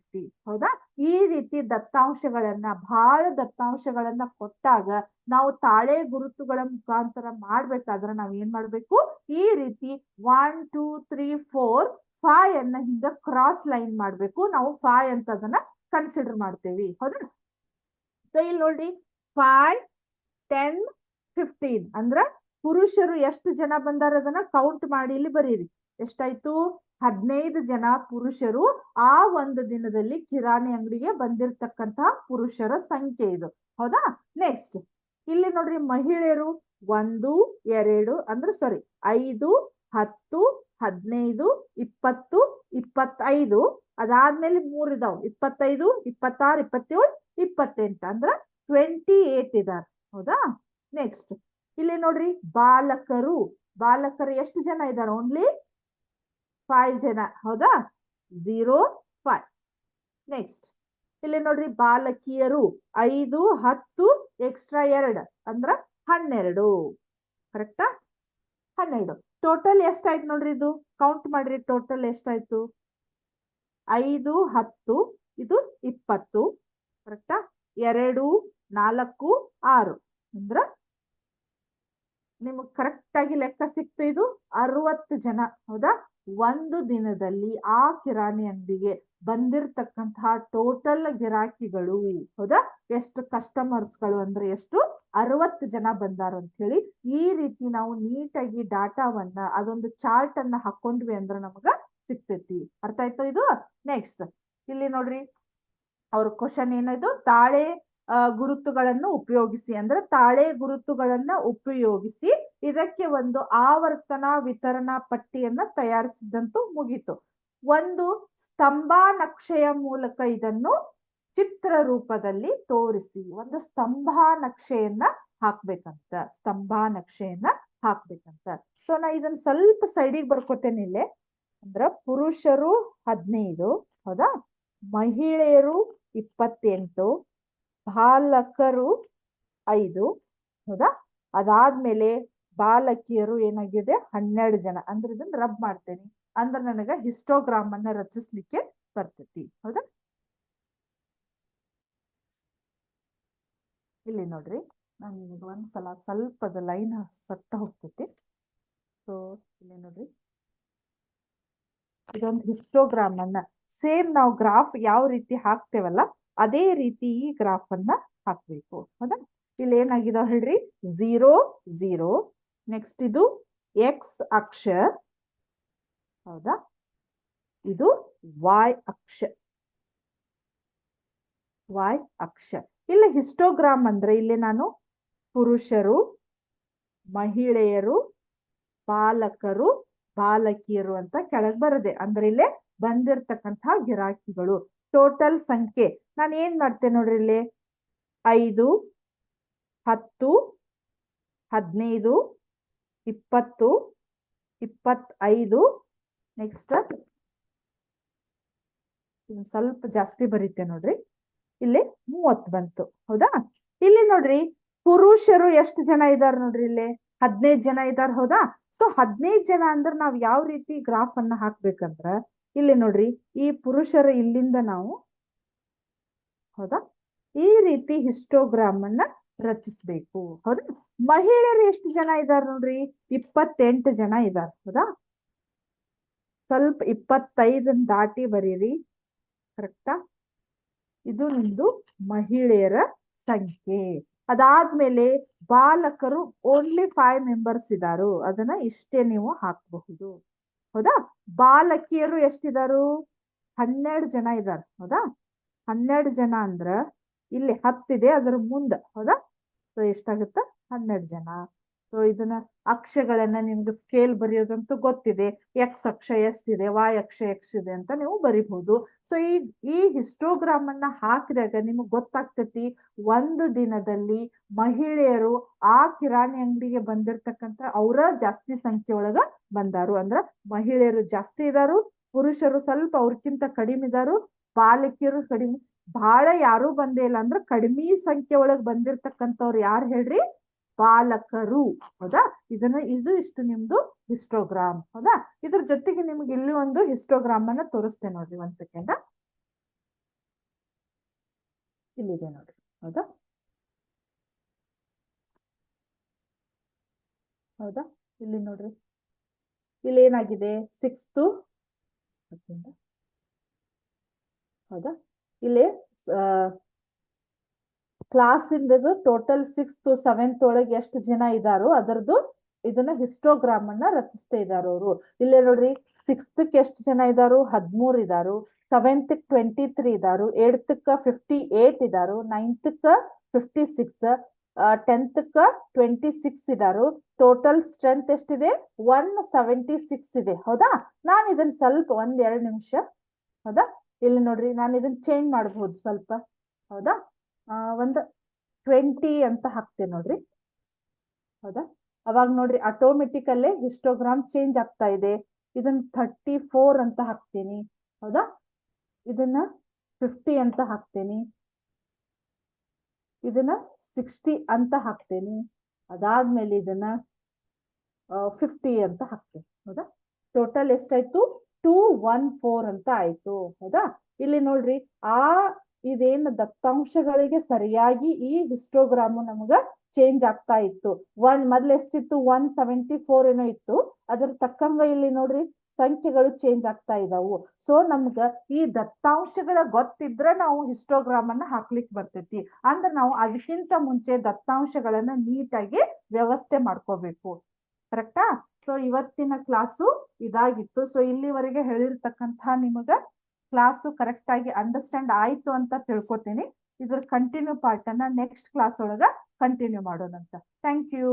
ಹೌದಾ, ಈ ರೀತಿ ದತ್ತಾಂಶಗಳನ್ನ ಬಹಳ ದತ್ತಾಂಶಗಳನ್ನ ಕೊಟ್ಟಾಗ ನಾವು ತಾಳೆ ಗುರುತುಗಳ ಮುಖಾಂತರ ಮಾಡ್ಬೇಕಾದ್ರೆ ನಾವ್ ಏನ್ ಮಾಡ್ಬೇಕು, ಈ ರೀತಿ 1 2 3 4 5 ಅನ್ನ ಹಿಂಗ ಕ್ರಾಸ್ ಲೈನ್ ಮಾಡ್ಬೇಕು. ನಾವು 5 ಅಂತ ಅದನ್ನ ಕನ್ಸಿಡರ್ ಮಾಡ್ತೇವಿ. ಹೌದಾ? ಸೊ ಇಲ್ಲಿ ನೋಡ್ರಿ 5, 10, 15 ಅಂದ್ರ ಪುರುಷರು ಎಷ್ಟು ಜನ ಬಂದಾರ ಅದನ್ನ ಕೌಂಟ್ ಮಾಡಿ ಇಲ್ಲಿ ಬರೀರಿ. ಎಷ್ಟಾಯ್ತು? 15 ಜನ ಪುರುಷರು ಆ ಒಂದು ದಿನದಲ್ಲಿ ಕಿರಾಣಿ ಅಂಗಡಿಗೆ ಬಂದಿರತಕ್ಕಂತಹ ಪುರುಷರ ಸಂಖ್ಯೆ ಇದು. ಹೌದಾ? ನೆಕ್ಸ್ಟ್ ಇಲ್ಲಿ ನೋಡ್ರಿ ಮಹಿಳೆಯರು 1, 2 ಅಂದ್ರೆ ಸಾರಿ 5, 10, 15, 20, 25 ಅದಾದ್ಮೇಲೆ 3 ಇದಾವ್ 25, 26, 27, 28 ಅಂದ್ರ 28 ಇದಾರ. ಹೌದಾ? ನೆಕ್ಸ್ಟ್ ಇಲ್ಲಿ ನೋಡ್ರಿ ಬಾಲಕರು ಎಷ್ಟು ಜನ ಇದಾರೆ? ಓನ್ಲಿ 5 ಜನ. ಹೌದಾ? 0, 5. ನೆಕ್ಸ್ಟ್ ಇಲ್ಲಿ ನೋಡ್ರಿ ಬಾಲಕಿಯರು 5, 10 ಎಕ್ಸ್ಟ್ರಾ 2 ಅಂದ್ರ 12. ಕರೆಕ್ಟಾ? 12. ಟೋಟಲ್ ಎಷ್ಟಾಯ್ತು ನೋಡ್ರಿ, ಇದು ಕೌಂಟ್ ಮಾಡ್ರಿ. ಟೋಟಲ್ ಎಷ್ಟಾಯ್ತು? 5, 10 ಇದು 20. ಕರೆಕ್ಟಾ? 2, 4, 6 ಅಂದ್ರ ನಿಮಗ್ ಕರೆಕ್ಟ್ ಆಗಿ ಲೆಕ್ಕ ಸಿಕ್ತು. ಇದು 60 ಜನ. ಹೌದಾ? ಒಂದು ದಿನದಲ್ಲಿ ಆ ಕಿರಾಣಿ ಅಂಗಡಿಗೆ ಬಂದಿರತಕ್ಕಂತಹ ಟೋಟಲ್ ಗಿರಾಕಿಗಳು. ಹೌದಾ? ಎಷ್ಟು ಕಸ್ಟಮರ್ಸ್ಗಳು ಅಂದ್ರೆ ಎಷ್ಟು? 60 ಜನ ಬಂದಾರ ಅಂತ ಹೇಳಿ ಈ ರೀತಿ ನಾವು ನೀಟಾಗಿ ಡಾಟಾವನ್ನ ಅದೊಂದು ಚಾರ್ಟ್ ಅನ್ನ ಹಾಕೊಂಡ್ವಿ ಅಂದ್ರೆ ನಮಗ ಸಿಗ್ತೈತಿ. ಅರ್ಥ ಆಯ್ತು ಇದು? ನೆಕ್ಸ್ಟ್ ಇಲ್ಲಿ ನೋಡ್ರಿ ಅವ್ರ ಕ್ವಶನ್ ಏನಿದು? ತಾಳೆ ಗುರುತುಗಳನ್ನು ಉಪಯೋಗಿಸಿ ಅಂದ್ರೆ ತಾಳೆ ಗುರುತುಗಳನ್ನ ಉಪಯೋಗಿಸಿ ಇದಕ್ಕೆ ಒಂದು ಆವರ್ತನ ವಿತರಣಾ ಪಟ್ಟಿಯನ್ನ ತಯಾರಿಸಿದಂತೂ ಮುಗೀತು. ಒಂದು ಸ್ತಂಭಾ ನಕ್ಷೆಯ ಮೂಲಕ ಇದನ್ನು ಚಿತ್ರ ರೂಪದಲ್ಲಿ ತೋರಿಸಿ. ಒಂದು ಸ್ತಂಭಾ ನಕ್ಷೆಯನ್ನ ಹಾಕ್ಬೇಕಂತ. ಸೊ ನಾ ಇದನ್ನ ಸ್ವಲ್ಪ ಸೈಡಿಗೆ ಬರ್ಕೋತೇನೆ ಇಲ್ಲೇ. ಅಂದ್ರ ಪುರುಷರು 15. ಹೌದಾ? ಮಹಿಳೆಯರು 28, ಬಾಲಕರು 5. ಹೌದಾ? ಅದಾದ್ಮೇಲೆ ಬಾಲಕಿಯರು ಏನಾಗಿದೆ? 12 ಜನ. ಅಂದ್ರೆ ಇದನ್ನ ರಬ್ ಮಾಡ್ತೇನೆ ಅಂದ್ರೆ ನನಗ ಹಿಸ್ಟೋಗ್ರಾಮ್ ಅನ್ನ ರಚಿಸ್ಲಿಕ್ಕೆ ಬರ್ತೈತಿ. ಹೌದಾ? ಇಲ್ಲಿ ನೋಡ್ರಿ ನಾನು ನಿಮಗೆ ಒಂದ್ಸಲ ಸ್ವಲ್ಪದ ಲೈನ್ ಸೊಟ್ಟ ಹೋಗ್ತೈತಿ. ಸೊ ಇಲ್ಲಿ ನೋಡ್ರಿ ಇದೊಂದು ಹಿಸ್ಟೋಗ್ರಾಮ್ ಅನ್ನ ಸೇಮ್ ನಾವು ಗ್ರಾಫ್ ಯಾವ ರೀತಿ ಹಾಕ್ತೇವಲ್ಲ ಅದೇ ರೀತಿ ಈ ಗ್ರಾಫ್ ಅನ್ನ ಹಾಕ್ಬೇಕು. ಹೌದಾ? ಇಲ್ಲಿ ಏನಾಗಿದಾವ ಹೇಳ್ರಿ? 0, 0. ನೆಕ್ಸ್ಟ್ ಇದು ಎಕ್ಸ್ ಅಕ್ಷ. ಹೌದಾ? ಇದು ವಾಯ್ ಅಕ್ಷ. ಇಲ್ಲಿ ಹಿಸ್ಟೋಗ್ರಾಮ್ ಅಂದ್ರೆ ಇಲ್ಲಿ ನಾನು ಪುರುಷರು, ಮಹಿಳೆಯರು, ಬಾಲಕರು, ಬಾಲಕಿಯರು ಅಂತ ಕೆಳಗೆ ಬರದೆ. ಅಂದ್ರೆ ಇಲ್ಲೇ ಬಂದಿರತಕ್ಕಂತಹ ಗಿರಾಕಿಗಳು ಟೋಟಲ್ ಸಂಖ್ಯೆ. ನಾನು ಏನ್ ಮಾಡ್ತೇನೆ ನೋಡ್ರಿ ಇಲ್ಲಿ 5, 10, 15, 20, 25. ನೆಕ್ಸ್ಟ್ ಸ್ವಲ್ಪ ಜಾಸ್ತಿ ಬರೀತೆ ನೋಡ್ರಿ. ಇಲ್ಲಿ 30 ಬಂತು. ಹೌದಾ? ಇಲ್ಲಿ ನೋಡ್ರಿ ಪುರುಷರು ಎಷ್ಟು ಜನ ಇದಾರ ನೋಡ್ರಿ? ಇಲ್ಲಿ 15 ಜನ ಇದಾರ. ಹೌದಾ? ಸೊ 15 ಜನ ಅಂದ್ರೆ ನಾವ್ ಯಾವ ರೀತಿ ಗ್ರಾಫ್ ಅನ್ನ ಹಾಕ್ಬೇಕಂದ್ರ ಇಲ್ಲಿ ನೋಡ್ರಿ ಈ ಪುರುಷರು ಇಲ್ಲಿಂದ ನಾವು ಹೌದಾ ಈ ರೀತಿ ಹಿಸ್ಟೋಗ್ರಾಮ್ ಅನ್ನ ರಚಿಸ್ಬೇಕು. ಹೌದಾ? ಮಹಿಳೆಯರು ಎಷ್ಟು ಜನ ಇದಾರ ನೋಡ್ರಿ? 28 ಜನ ಇದಾರ. ಹೌದಾ? ಸ್ವಲ್ಪ 25 ದಾಟಿ ಬರೀರಿ. ಕರೆಕ್ಟಾ? ಇದು ನಿಮ್ದು ಮಹಿಳೆಯರ ಸಂಖ್ಯೆ. ಅದಾದ್ಮೇಲೆ ಬಾಲಕರು ಓನ್ಲಿ 5 ಮೆಂಬರ್ಸ್ ಇದಾರು. ಅದನ್ನ ಇಷ್ಟೇ ನೀವು ಹಾಕಬಹುದು. ಹೌದಾ? ಬಾಲಕಿಯರು ಎಷ್ಟಿದಾರು? 12 ಜನ ಇದಾರ. ಹೌದಾ? 12 ಜನ ಅಂದ್ರ ಇಲ್ಲಿ 10 ಇದೆ ಅದರ ಮುಂದ. ಹೌದಾ? ಸೊ ಎಷ್ಟಾಗುತ್ತ? 12 ಜನ. ಸೊ ಇದನ್ನ ಅಕ್ಷಗಳನ್ನ ನಿಮ್ಗೆ ಸ್ಕೇಲ್ ಬರೆಯೋದಂತೂ ಗೊತ್ತಿದೆ. ಎಕ್ಸ್ ಅಕ್ಷ ಎಷ್ಟಿದೆ, ವಾಯ್ ಅಕ್ಷ ಎಷ್ಟಿದೆ ಅಂತ ನೀವು ಬರಿಬಹುದು. ಸೊ ಈ ಹಿಸ್ಟೋಗ್ರಾಮ್ ಅನ್ನ ಹಾಕಿದಾಗ ನಿಮಗ್ ಗೊತ್ತಾಗ್ತತಿ ಒಂದು ದಿನದಲ್ಲಿ ಮಹಿಳೆಯರು ಆ ಕಿರಾಣಿ ಅಂಗಡಿಗೆ ಬಂದಿರ್ತಕ್ಕಂಥ ಅವರ ಜಾಸ್ತಿ ಸಂಖ್ಯೆ ಒಳಗ ಬಂದಾರು. ಅಂದ್ರ ಮಹಿಳೆಯರು ಜಾಸ್ತಿ ಇದಾರು, ಪುರುಷರು ಸ್ವಲ್ಪ ಅವ್ರಕ್ಕಿಂತ ಕಡಿಮೆ ಇದಾರು, ಬಾಲಕಿಯರು ಕಡಿಮೆ. ಬಹಳ ಯಾರು ಬಂದೇ ಇಲ್ಲ ಅಂದ್ರೆ ಕಡಿಮೆ ಸಂಖ್ಯೆ ಒಳಗ್ ಬಂದಿರ್ತಕ್ಕಂಥವ್ರು ಯಾರು ಹೇಳ್ರಿ? ಬಾಲಕರು. ಹೌದಾ? ಇದು ಇಷ್ಟು ನಿಮ್ದು ಹಿಸ್ಟೋಗ್ರಾಮ್. ಹೌದಾ? ಇದ್ರ ಜೊತೆಗೆ ನಿಮ್ಗೆ ಇಲ್ಲಿ ಒಂದು ಹಿಸ್ಟೋಗ್ರಾಮ್ ಅನ್ನ ತೋರಿಸ್ತೇನೆ ನೋಡ್ರಿ. 1 ಸೆಕೆಂಡ್. ಇಲ್ಲಿದೆ ನೋಡ್ರಿ. ಹೌದಾ? ಹೌದಾ? ಇಲ್ಲಿ ನೋಡ್ರಿ ಇಲ್ಲಿ ಏನಾಗಿದೆ? 6th. ಹೌದಾ? ಇಲ್ಲಿ class ಇಂದದು total 6th to 7th ಒಳಗೆ ಎಷ್ಟು ಜನ ಇದಾರೋ ಅದರದ್ದು ಇದನ್ನ ಹಿಸ್ಟೋಗ್ರಾಮ್ ಅನ್ನ ರಚಿಸ್ತಾ ಇದಾರೆ ಅವರು. ಇಲ್ಲೇ ನೋಡ್ರಿ 6th ಎಷ್ಟು ಜನ ಇದಾರು, 13 ಇದಾರು. 7th 23 ಇದಾರು. 8th 58 ಇದಾರು. 9th 56. 10th 26 ಇದಾರು. Total strength ಎಷ್ಟಿದೆ, 176 ಇದೆ. ಹೌದಾ, ನಾನು ಇದನ್ನ ಸ್ವಲ್ಪ 1-2 ನಿಮಿಷ, ಹೌದಾ, ಇಲ್ಲಿ ನೋಡ್ರಿ ನಾನು ಇದನ್ನ ಚೇಂಜ್ ಮಾಡಬಹುದು ಸ್ವಲ್ಪ. ಹೌದಾ, ಒಂದು 20 ಅಂತ ಹಾಕ್ತೇನೆ ನೋಡ್ರಿ. ಹೌದಾ, ಅವಾಗ ನೋಡ್ರಿ ಆಟೋಮೆಟಿಕಲ್ಲೇ ಹಿಸ್ಟೋಗ್ರಾಮ್ ಚೇಂಜ್ ಆಗ್ತಾ ಇದೆ. ಇದನ್ನ 34 ಅಂತ ಹಾಕ್ತೀನಿ. ಹೌದಾ, ಇದನ್ನ 50 ಅಂತ ಹಾಕ್ತೇನಿ. ಇದನ್ನ 60 ಅಂತ ಹಾಕ್ತೇನಿ. ಅದಾದ್ಮೇಲೆ ಇದನ್ನ 50 ಅಂತ ಹಾಕ್ತೇನೆ. ಹೌದಾ, ಟೋಟಲ್ ಎಷ್ಟಾಯ್ತು, 214 ಅಂತ ಆಯ್ತು. ಹೌದಾ, ಇಲ್ಲಿ ನೋಡ್ರಿ ಇದೇನು ದತ್ತಾಂಶಗಳಿಗೆ ಸರಿಯಾಗಿ ಈ ಹಿಸ್ಟೋಗ್ರಾಮು ನಮಗ ಚೇಂಜ್ ಆಗ್ತಾ ಇತ್ತು. ಮೊದ್ಲು ಎಷ್ಟಿತ್ತು, 174 ಏನೋ ಇತ್ತು. ಅದ್ರ ತಕ್ಕಂಗ ಇಲ್ಲಿ ನೋಡ್ರಿ ಸಂಖ್ಯೆಗಳು ಚೇಂಜ್ ಆಗ್ತಾ ಇದಾವು. ಸೊ ನಮ್ಗ ಈ ದತ್ತಾಂಶಗಳ ಗೊತ್ತಿದ್ರೆ ನಾವು ಹಿಸ್ಟೋಗ್ರಾಮ್ ಅನ್ನ ಹಾಕ್ಲಿಕ್ಕೆ ಬರ್ತೈತಿ. ಅಂದ್ರೆ ನಾವು ಅದಕ್ಕಿಂತ ಮುಂಚೆ ದತ್ತಾಂಶಗಳನ್ನ ನೀಟಾಗಿ ವ್ಯವಸ್ಥೆ ಮಾಡ್ಕೋಬೇಕು. ಕರೆಕ್ಟಾ? ಸೊ ಇವತ್ತಿನ ಕ್ಲಾಸು ಇದಾಗಿತ್ತು. ಸೊ ಇಲ್ಲಿವರೆಗೆ ಹೇಳಿರ್ತಕ್ಕಂತಹ ನಿಮಗ ಕ್ಲಾಸು ಕರೆಕ್ಟ್ ಆಗಿ ಅಂಡರ್ಸ್ಟ್ಯಾಂಡ್ ಆಯ್ತು ಅಂತ ತಿಳ್ಕೊತೀನಿ. ಇದ್ರ ಕಂಟಿನ್ಯೂ ಪಾರ್ಟ್ ಅನ್ನ ನೆಕ್ಸ್ಟ್ ಕ್ಲಾಸ್ ಒಳಗ ಕಂಟಿನ್ಯೂ ಮಾಡೋಣಂತ. Thank you.